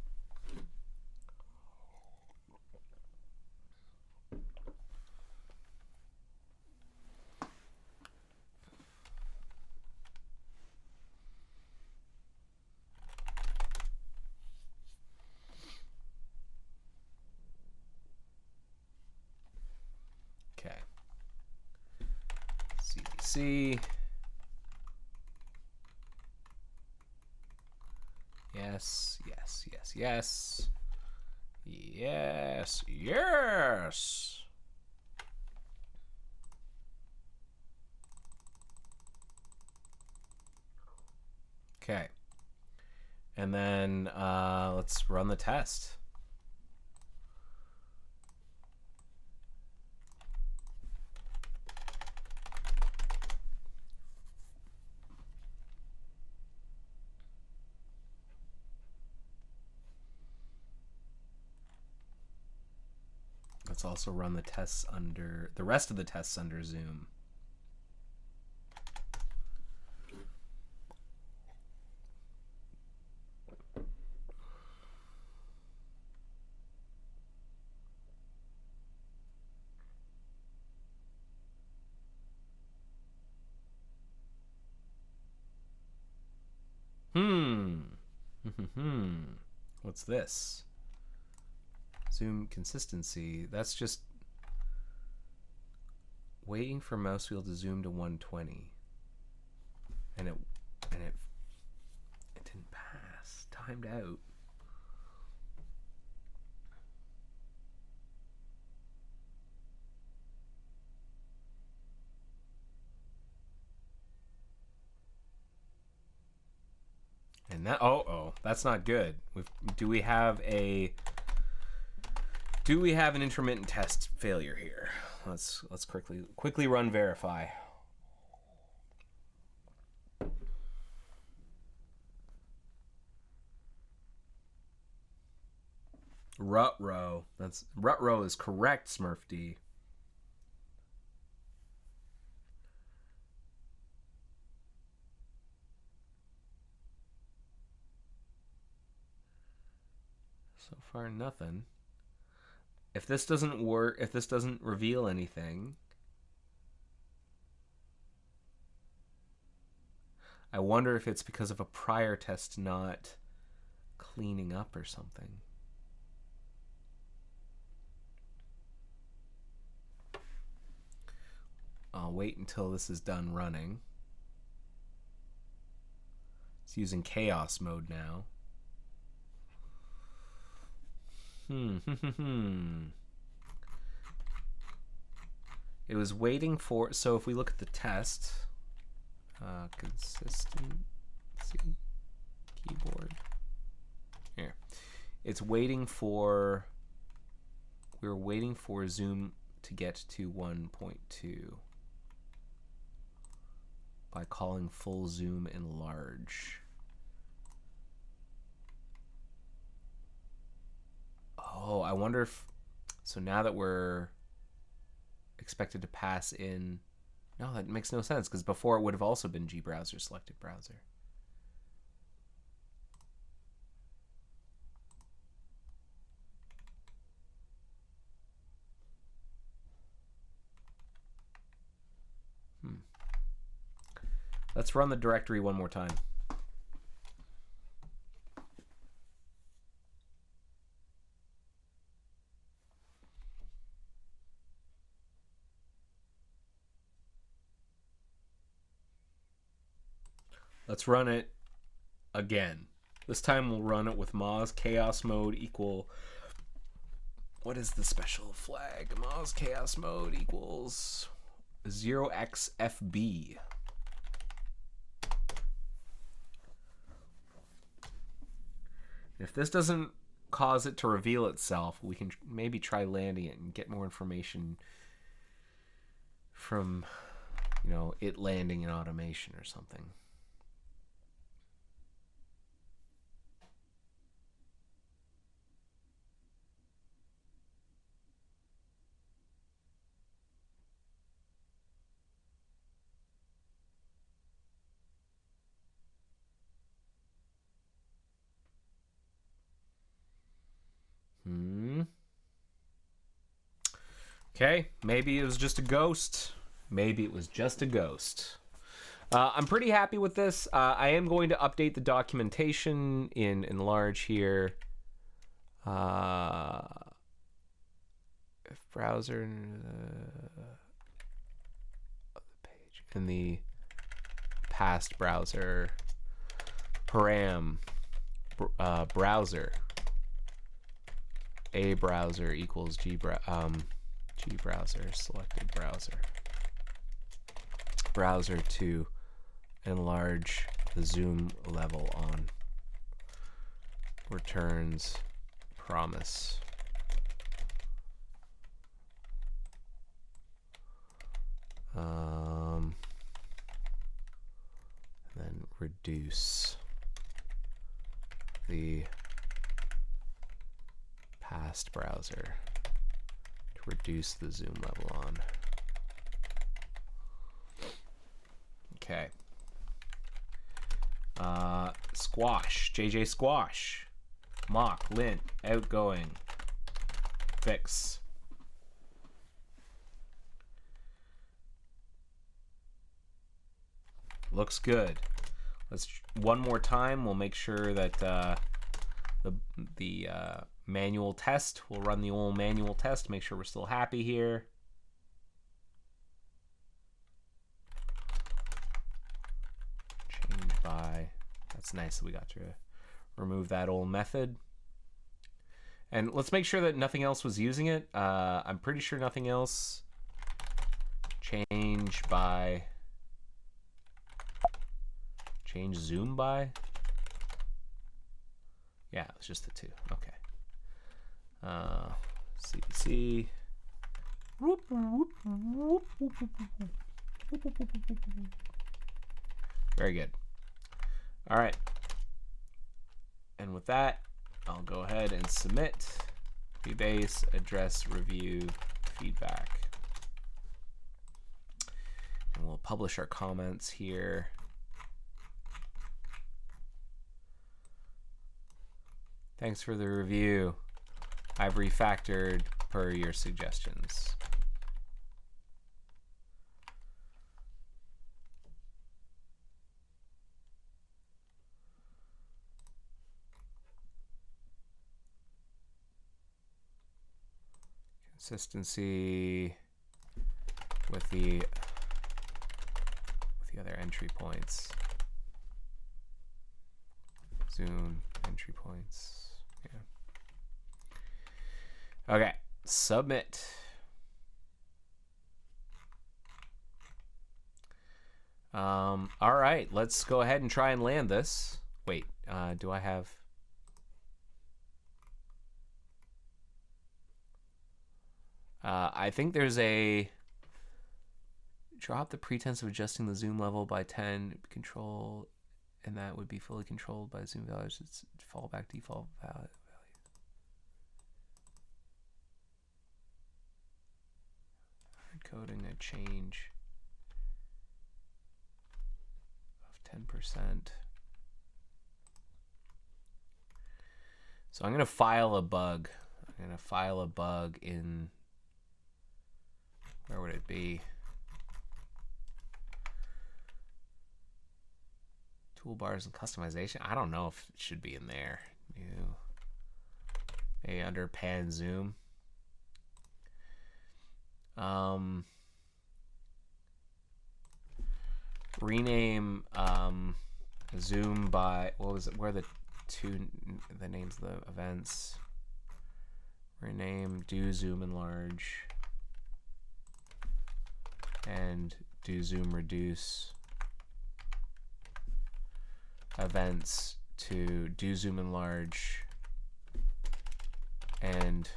Okay. CDC. Yes, yes, yes, yes. Yes, yes. Okay. And then let's run the test. Let's also run the tests under the rest of the tests under Zoom. What's this? Zoom consistency. That's just waiting for mouse wheel to zoom to 120. And it didn't pass. Timed out. And that that's not good. Do we have an intermittent test failure here? Let's quickly run verify. Rutrow. Rutrow is correct, Smurf D. So far, nothing. If this doesn't work, if this doesn't reveal anything, I wonder if it's because of a prior test not cleaning up or something. I'll wait until this is done running. It's using chaos mode now. It was waiting for, so if we look at the test, consistency, keyboard, here. It's waiting for, we're waiting for zoom to get to 1.2 by calling full zoom enlarge. Oh, I wonder if, so now that we're expected to pass in, no, that makes no sense, because before it would have also been gbrowser selected browser. Let's run the directory one more time. Let's run it again. This time we'll run it with Moz chaos mode equal, what is the special flag? Moz chaos mode equals 0xFB. If this doesn't cause it to reveal itself, we can maybe try landing it and get more information from, you know, it landing in automation or something. Okay, maybe it was just a ghost. Maybe it was just a ghost. I'm pretty happy with this. I am going to update the documentation in enlarge here. If browser page in the past browser param browser a browser equals G browser selected browser to enlarge the zoom level on returns promise. Then reduce the past browser to reduce the zoom level on. Okay. Squash, JJ Squash, mock, lint, outgoing, fix. Looks good. Let's one more time. We'll make sure that the manual test. We'll run the old manual test. Make sure we're still happy here. Change by. That's nice that we got to remove that old method. And let's make sure that nothing else was using it. I'm pretty sure nothing else. Change by. Change zoom by. Yeah, it's just the two. Okay. CC. Very good. All right. And with that, I'll go ahead and submit rebase address review feedback. And we'll publish our comments here. Thanks for the review. I've refactored per your suggestions. Consistency with the other entry points. Zoom entry points. Yeah. Okay, submit. All right, let's go ahead and try and land this. Wait, do I have? I think there's a drop the pretense of adjusting the zoom level by 10 control, and that would be fully controlled by zoom values. It's fallback default value. Coding a change of 10%. So I'm going to file a bug. I'm going to file a bug in, where would it be? Toolbars and customization. I don't know if it should be in there. New. Maybe under pan zoom. Rename zoom by, what was it? Where are the names of the events? Rename do zoom enlarge and do zoom reduce events to do zoom enlarge and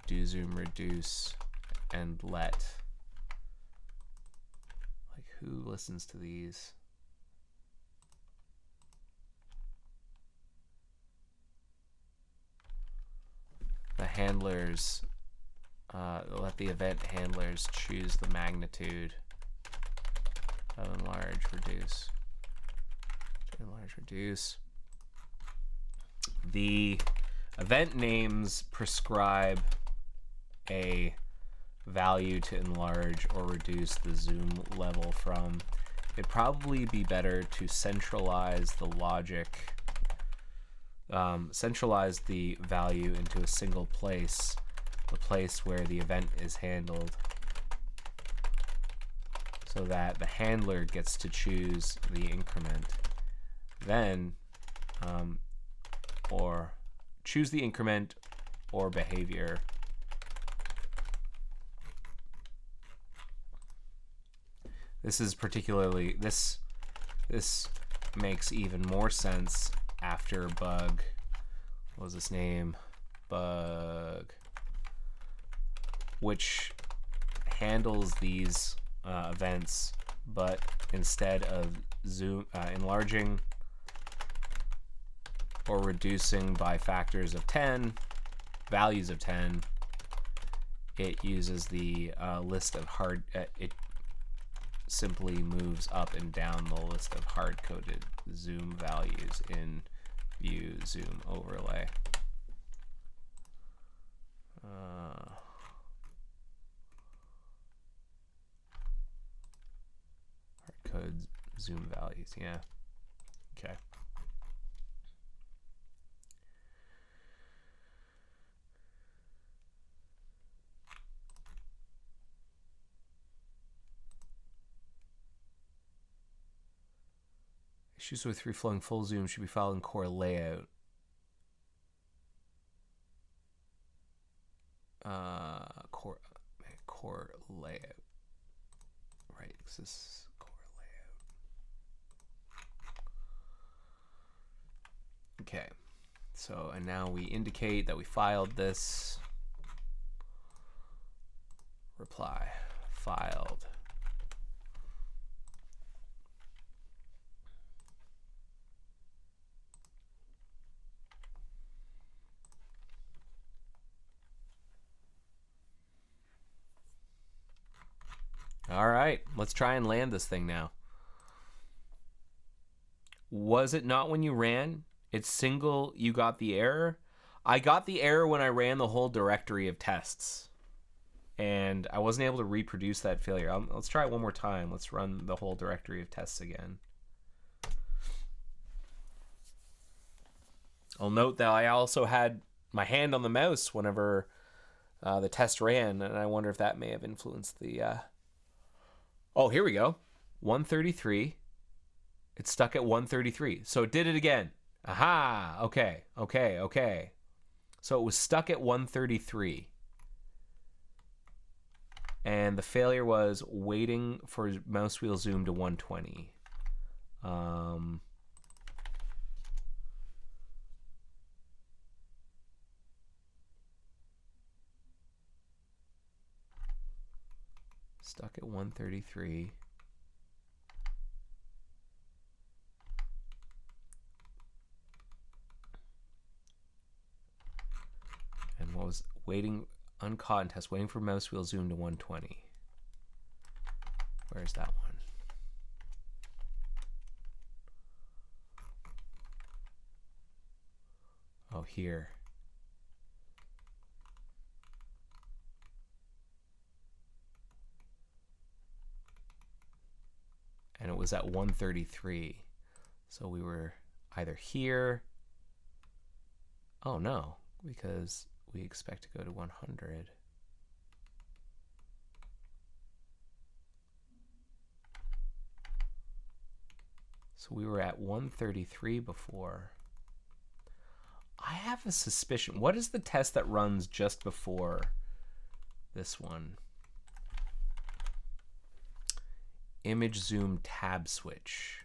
do zoom reduce and let. Like, who listens to these? The handlers, let the event handlers choose the magnitude of enlarge, reduce. Enlarge, reduce. The event names prescribe a value to enlarge or reduce the zoom level from, it'd probably be better to centralize the logic, centralize the value into a single place, the place where the event is handled, so that the handler gets to choose the increment. Then, or choose the increment or behavior. This is particularly, this makes even more sense after bug, what was its name? Bug, which handles these events, but instead of enlarging or reducing by factors of 10, values of 10, it uses the list of hard, it simply moves up and down the list of hard-coded zoom values in view zoom overlay. Hard-code zoom values, yeah. Okay. Issues with free-flowing full zoom should be filed in core layout. Core layout. Right, this is core layout. Okay, so, and now we indicate that we filed this. Reply, filed. All right, let's try and land this thing now. Was it not when you ran? It's single, you got the error? I got the error when I ran the whole directory of tests. And I wasn't able to reproduce that failure. Let's try it one more time. Let's run the whole directory of tests again. I'll note that I also had my hand on the mouse whenever the test ran, and I wonder if that may have influenced the... Oh, here we go. 133. It's stuck at 133. So it did it again. Aha! Okay, okay, okay. So it was stuck at 133. And the failure was waiting for mouse wheel zoom to 120. Stuck at 133. And what was waiting, uncaught in test, waiting for mouse wheel zoom to 120. Where's that one? Oh, here. And it was at 133. So we were either here. Oh no, because we expect to go to 100. So we were at 133 before. I have a suspicion. What is the test that runs just before this one? Image zoom tab switch.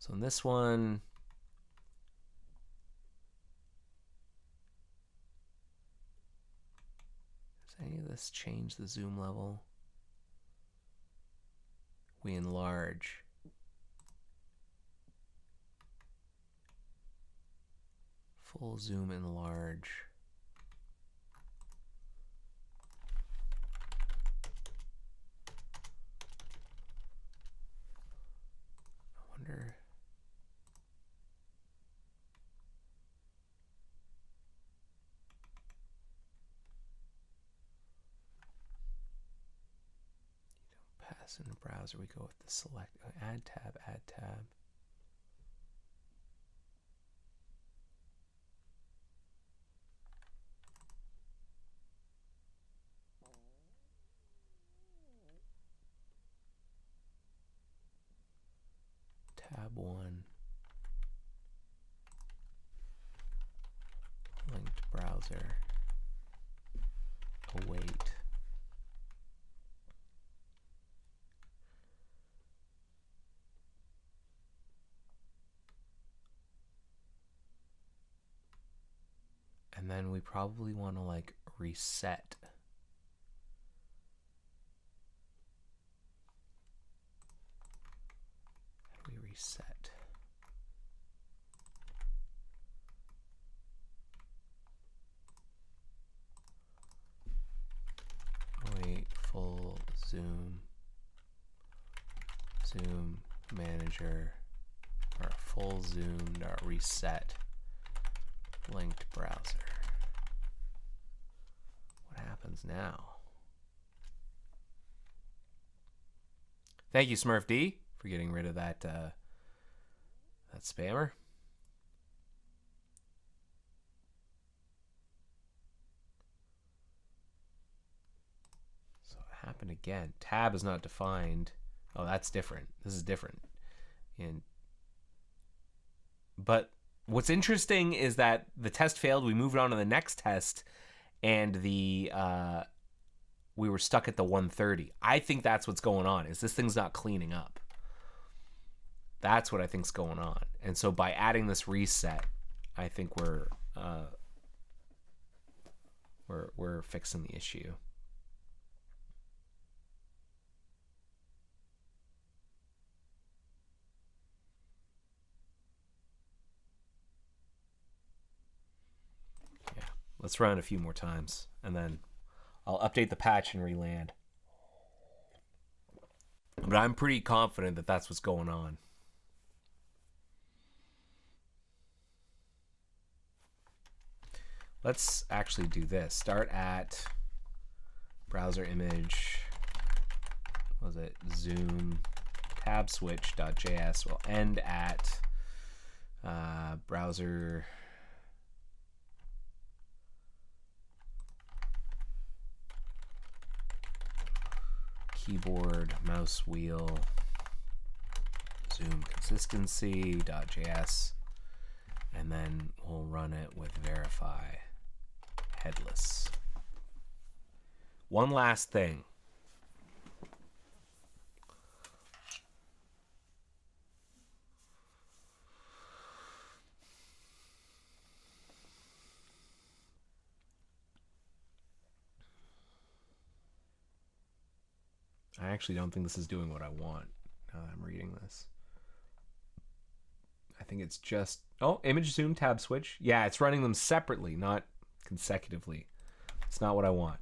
So in this one, does any of this change the zoom level? We enlarge. Full zoom enlarge. I wonder. test in the browser, we go with the select, add tab, add tab. Tab 1. Linked browser. Await. And then we probably want to like reset. How do we reset? Wait, full zoom manager, or full zoom reset linked browser. What happens now? Thank you, Smurf D, for getting rid of that that spammer. So it happened again. Tab is not defined. Oh, that's different. This is different. But what's interesting is that the test failed. We moved on to the next test, and we were stuck at the 130. I think that's what's going on. Is this thing's not cleaning up? That's what I think's going on. And so by adding this reset, I think we're fixing the issue. Let's run it a few more times, and then I'll update the patch and reland. But I'm pretty confident that that's what's going on. Let's actually do this. Start at browser image. What was it? Zoom tab switch.js. We'll end at browser keyboard mouse wheel zoom consistency.js, and then we'll run it with verify headless. One last thing. I actually don't think this is doing what I want now that I'm reading this. I think it's just... Oh, image zoom tab switch. Yeah, it's running them separately, not consecutively. It's not what I want.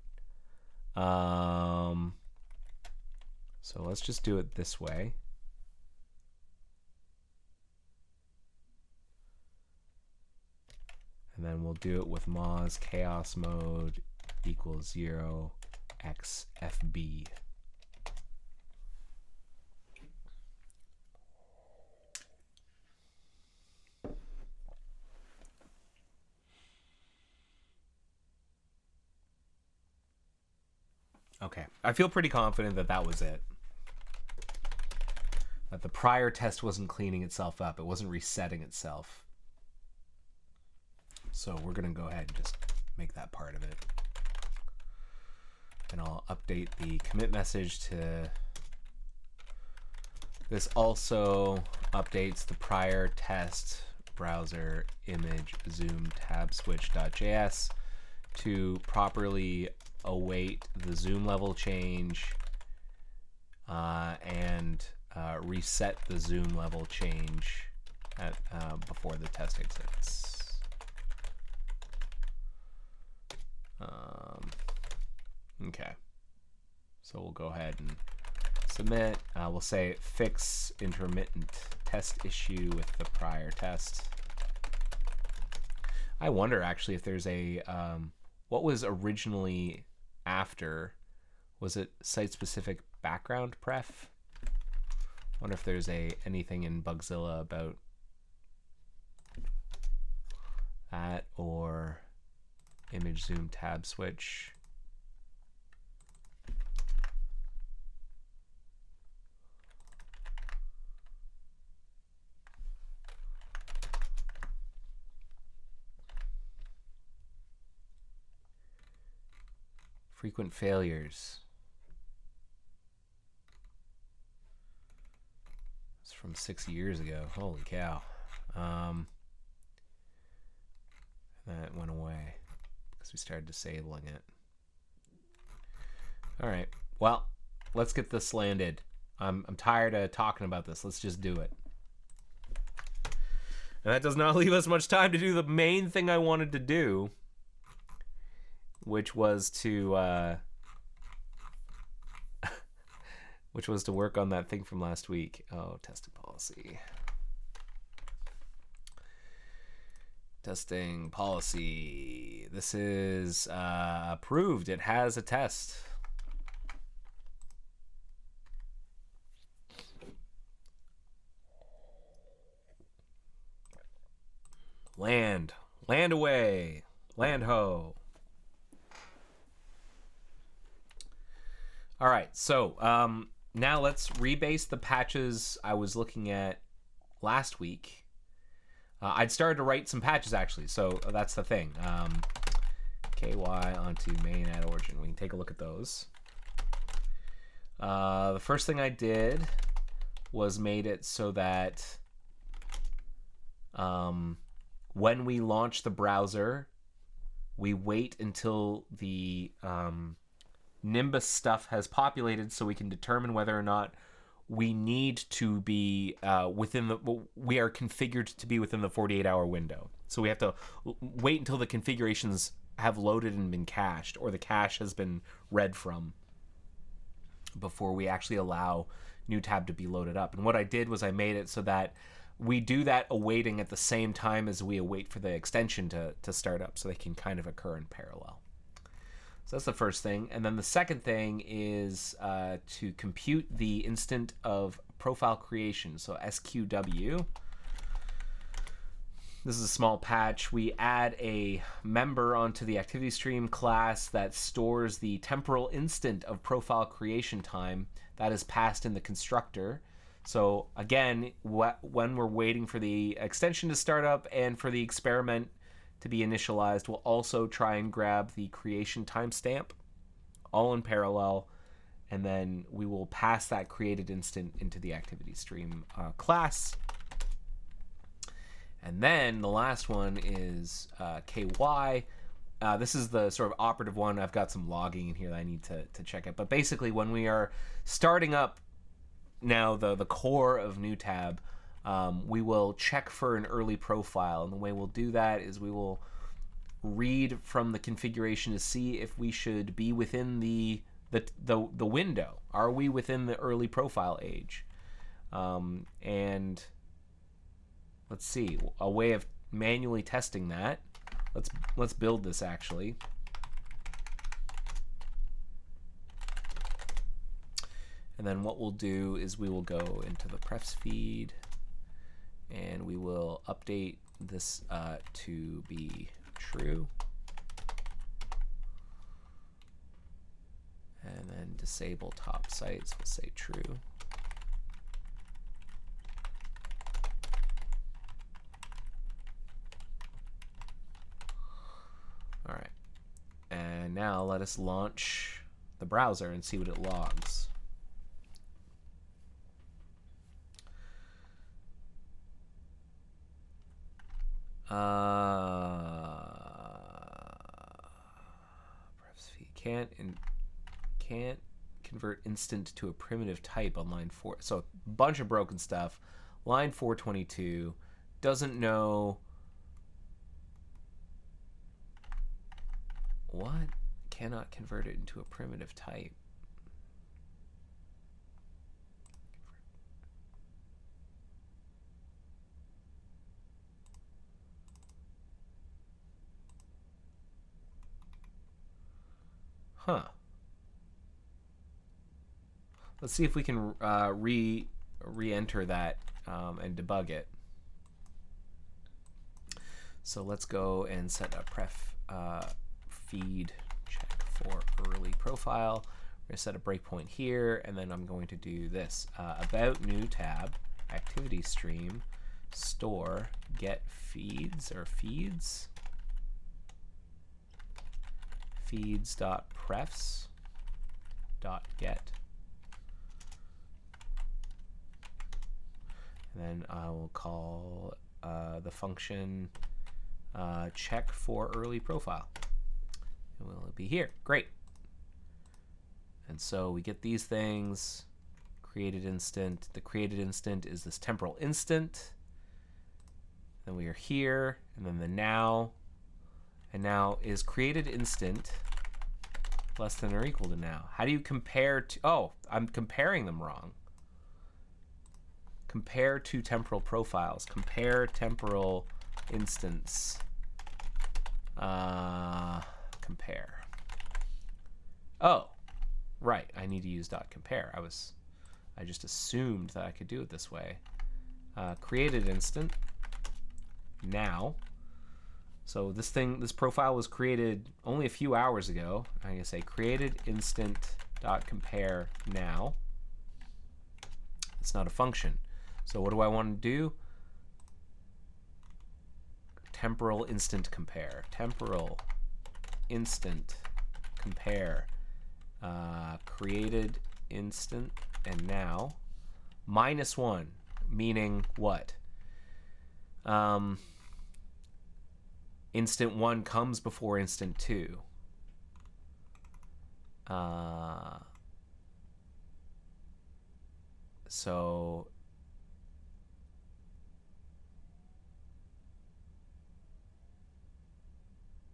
So let's just do it this way. And then we'll do it with Moz chaos mode equals 0 x FB. Okay, I feel pretty confident that that was it. That the prior test wasn't cleaning itself up. It wasn't resetting itself. So we're going to go ahead and just make that part of it. And I'll update the commit message to... This also updates the prior test browser image zoom tab switch.js to properly await the zoom level change and reset the zoom level change at, before the test exits. Okay, so we'll go ahead and submit. We'll say fix intermittent test issue with the prior test. I wonder actually if there's a what was originally after, was it site-specific background pref. Wonder if there's anything in Bugzilla about that, or image zoom tab switch. Frequent failures. It's from 6 years ago. Holy cow. That went away because we started disabling it. All right. Well, let's get this landed. I'm tired of talking about this. Let's just do it. And that does not leave us much time to do the main thing I wanted to do, which was to work on that thing from last week. Oh, testing policy. Testing policy. This is approved. It has a test. Land away. Land ho. All right, so now let's rebase the patches I was looking at last week. I'd started to write some patches actually, so that's the thing. KY onto main at origin. We can take a look at those. The first thing I did was made it so that when we launch the browser, we wait until the Nimbus stuff has populated so we can determine whether or not we need to be we are configured to be within the 48-hour window. So we have to wait until the configurations have loaded and been cached, or the cache has been read from, before we actually allow new tab to be loaded up. And what I did was I made it so that we do that awaiting at the same time as we await for the extension to start up, so they can kind of occur in parallel. So that's the first thing. And then the second thing is to compute the instant of profile creation. So SQW. This is a small patch. We add a member onto the activity stream class that stores the temporal instant of profile creation time that is passed in the constructor. So again, when we're waiting for the extension to start up and for the experiment to be initialized, we'll also try and grab the creation timestamp all in parallel, and then we will pass that created instant into the activity stream class. And then the last one is KY. This is the sort of operative one. I've got some logging in here that I need to check out. But basically, when we are starting up now the core of NewTab, we will check for an early profile, and the way we'll do that is we will read from the configuration to see if we should be within the window. Are we within the early profile age? And let's see, a way of manually testing that. Let's build this actually. And then what we'll do is we will go into the prefs feed, and we will update this to be true. And then disable top sites, we'll say true. All right. And now let us launch the browser and see what it logs. Prefs feed can't convert instant to a primitive type on line 4. So a bunch of broken stuff. Line 422 doesn't know what, cannot convert it into a primitive type. Huh. Let's see if we can re-enter that and debug it. So let's go and set a pref feed check for early profile. We're going to set a breakpoint here, and then I'm going to do this. About new tab, activity stream, store, get feeds or feeds. Feeds.prefs .get. And then I will call the function check for early profile. And will it be here? Great. And so we get these things. Created instant. The created instant is this temporal instant. Then we are here, and then the now. And now is created instant less than or equal to now? How do you compare to? Oh, I'm comparing them wrong. Compare two temporal profiles. Compare temporal instance. Compare. Oh, right. I need to use .compare. I just assumed that I could do it this way. Created instant. Now. So this profile was created only a few hours ago. I'm going to say created instant .compare now. It's not a function. So what do I want to do? Temporal instant compare. Temporal instant compare. Created instant and now -1, meaning what? Instant 1 comes before instant 2. So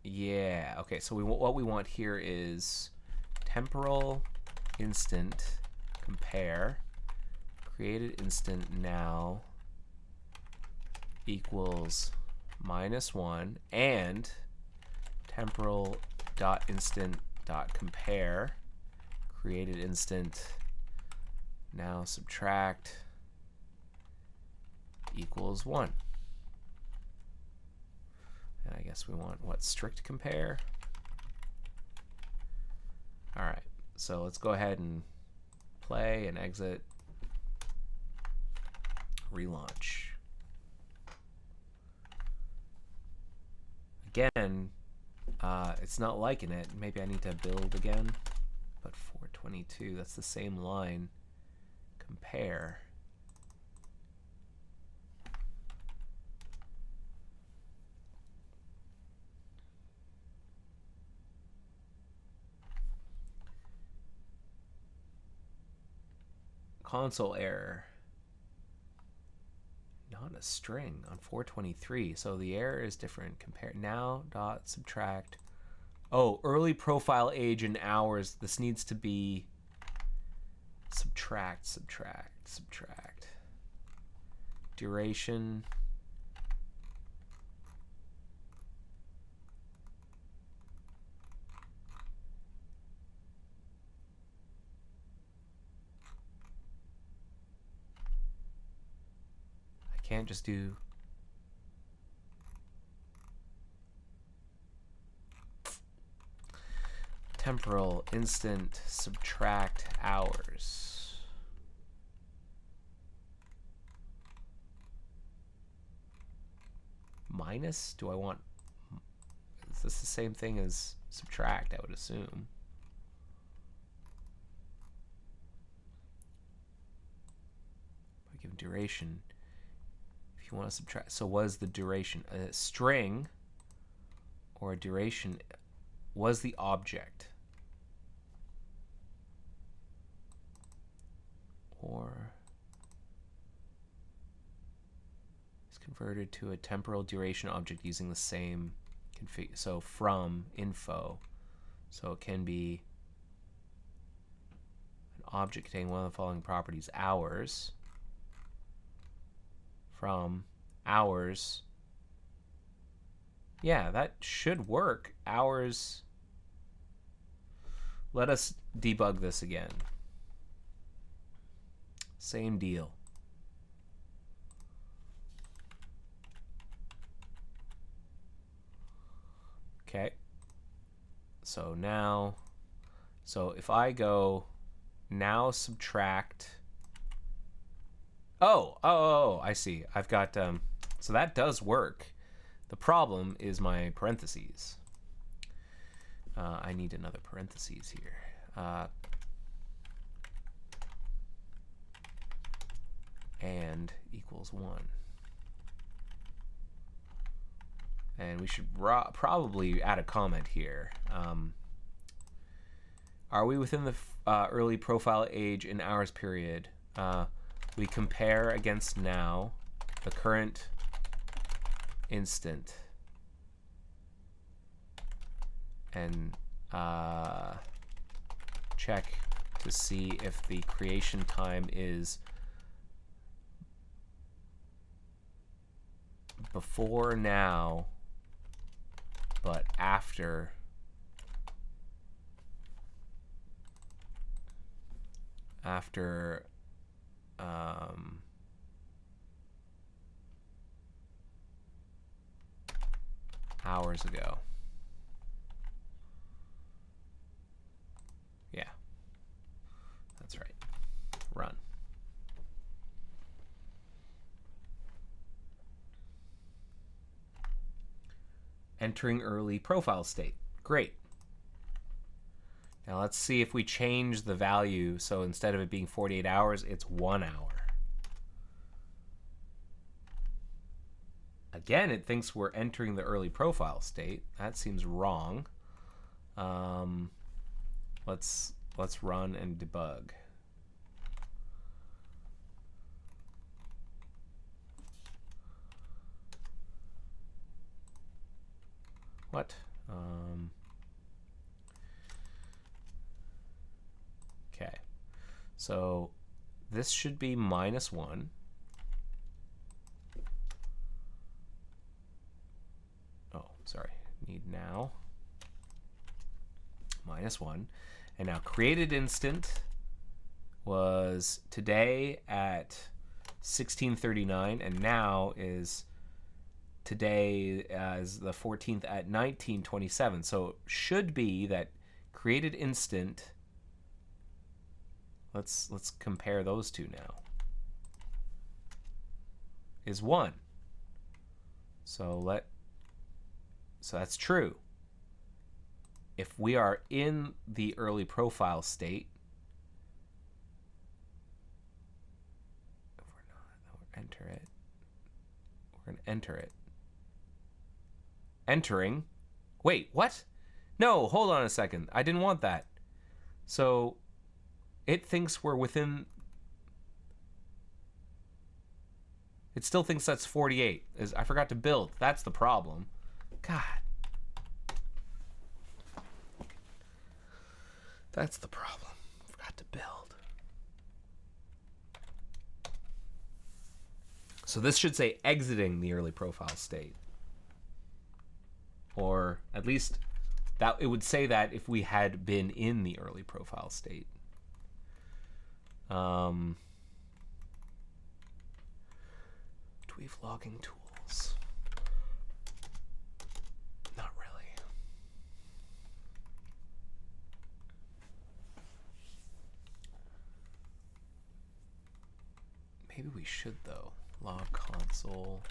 yeah, okay, so what we want here is temporal instant compare created instant now equals -1 and temporal dot instant dot compare created instant now subtract equals 1. And I guess we want what? Strict compare. All right, so let's go ahead and play and exit, relaunch. Again, it's not liking it. Maybe I need to build again. But 422, that's the same line. Compare. Console error. Not a string on 423. So the error is different. Compare now dot subtract. Oh, early profile age in hours. This needs to be subtract. Duration. Can't just do temporal instant subtract hours. Minus? Do I want? Is this the same thing as subtract? I would assume. I give duration. You want to subtract, so was the duration a string or a duration was the object or is converted to a temporal duration object using the same config, so from info, so it can be an object containing one of the following properties: hours. From hours. Yeah, that should work. Hours. Let us debug this again. Same deal. Okay. So now, so if I go now subtract, oh, I see. I've got, so that does work. The problem is my parentheses. I need another parentheses here. And equals 1. And we should probably add a comment here. Are we within the early profile age in hours period? We compare against now, the current instant, and check to see if the creation time is before now but after hours ago. Yeah, that's right. Run. Entering early profile state. Great. Now let's see if we change the value, so instead of it being 48 hours, it's 1 hour. Again, it thinks we're entering the early profile state. That seems wrong. Let's run and debug. What? Okay. So this should be -1. Oh, sorry. Need now. -1. And now created instant was today at 16:39, and now is today as the 14th at 19:27. So it should be that created instant. Let's compare those two now. Is 1. So that's true. If we are in the early profile state, if we're not, then we'll enter it. We're going to enter it. Entering. Wait, what? No, hold on a second. I didn't want that. So it thinks we're within. It still thinks that's 48. I forgot to build. That's the problem. God. That's the problem. Forgot to build. So this should say exiting the early profile state. Or at least that it would say that if we had been in the early profile state. Dweef logging tools. Not really. Maybe we should though. Log console.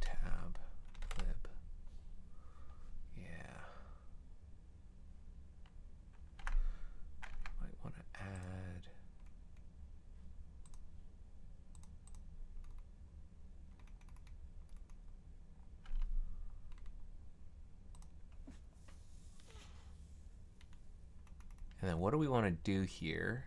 Tab. Lib. Yeah. Might want to add. And then what do we want to do here?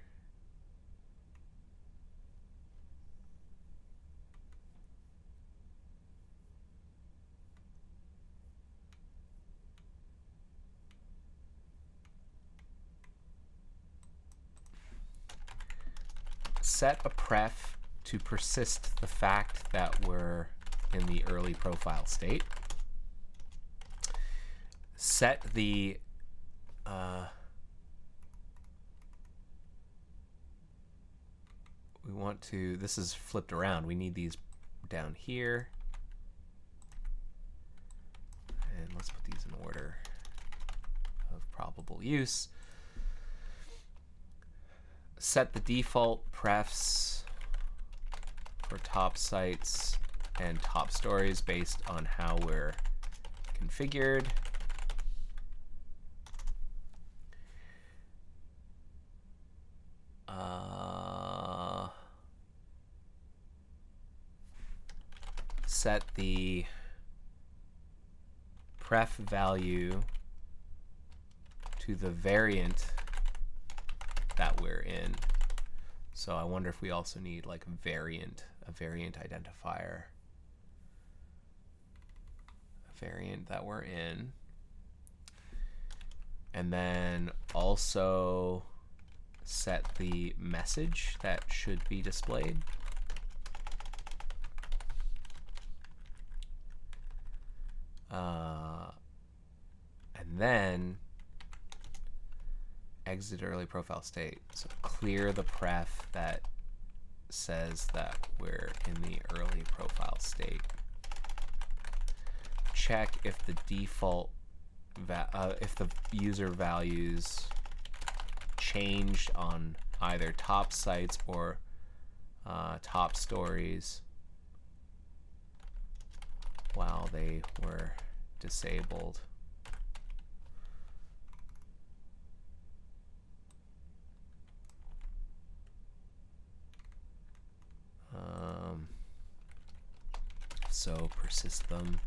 Set a pref to persist the fact that we're in the early profile state. Set the we want to, this is flipped around. We need these down here. And let's put these in order of probable use. Set the default prefs for top sites and top stories based on how we're configured. Set the pref value to the variant that we're in. So I wonder if we also need like a variant identifier. A variant that we're in. And then also set the message that should be displayed. And then exit early profile state. So clear the pref that says that we're in the early profile state. Check if the default if the user values changed on either top sites or top stories while they were disabled. So persist them.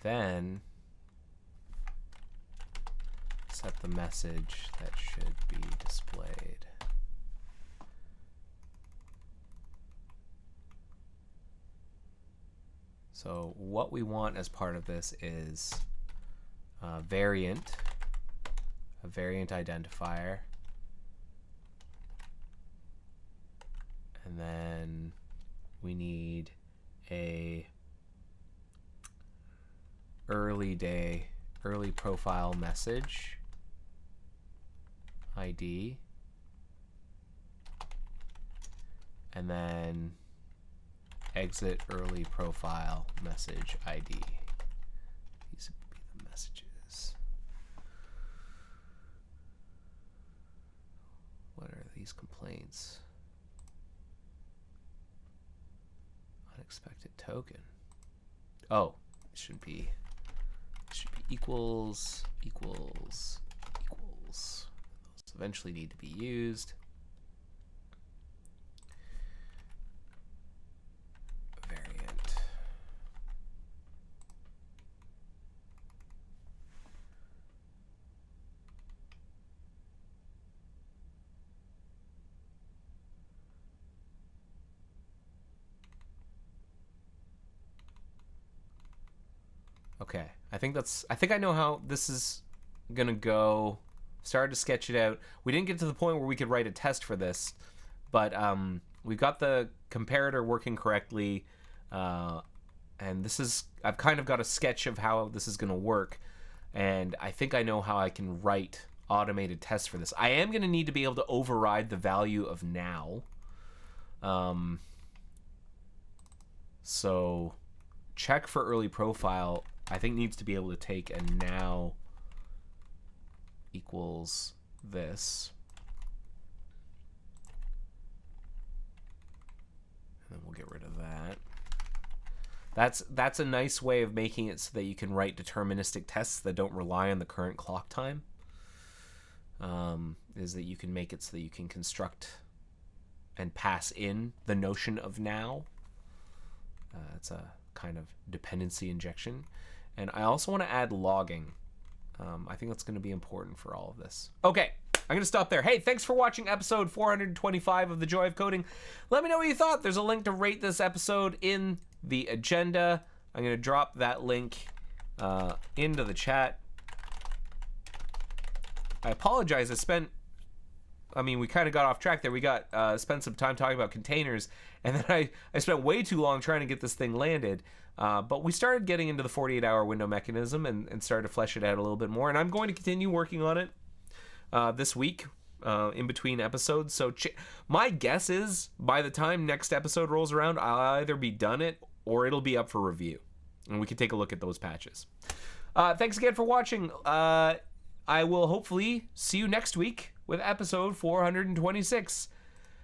Then set the message that should be displayed. So what we want as part of this is a variant identifier, and then we need a early profile message ID, and then exit early profile message ID. These would be the messages. What are these complaints? Unexpected token. Oh, it should be equals. Those eventually need to be used. Variant. Okay, I think I know how this is gonna go. Started to sketch it out. We didn't get to the point where we could write a test for this, but we got the comparator working correctly, and I've kind of got a sketch of how this is gonna work, and I think I know how I can write automated tests for this. I am gonna need to be able to override the value of now. So check for early profile, I think, needs to be able to take a now equals this. And then we'll get rid of that. That's a nice way of making it so that you can write deterministic tests that don't rely on the current clock time. Is that you can make it so that you can construct and pass in the notion of now. It's a kind of dependency injection. And I also want to add logging. I think that's going to be important for all of this. Okay, I'm going to stop there. Hey, thanks for watching episode 425 of The Joy of Coding. Let me know what you thought. There's a link to rate this episode in the agenda. I'm going to drop that link into the chat. I apologize. We kind of got off track there. We spent some time talking about containers, and then I spent way too long trying to get this thing landed. But we started getting into the 48-hour window mechanism and started to flesh it out a little bit more. And I'm going to continue working on it this week in between episodes. So my guess is by the time next episode rolls around, I'll either be done it or it'll be up for review. And we can take a look at those patches. Thanks again for watching. I will hopefully see you next week with episode 426.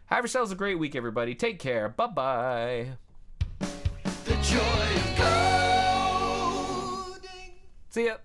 Have yourselves a great week, everybody. Take care. Bye-bye. The joy of coding. See ya.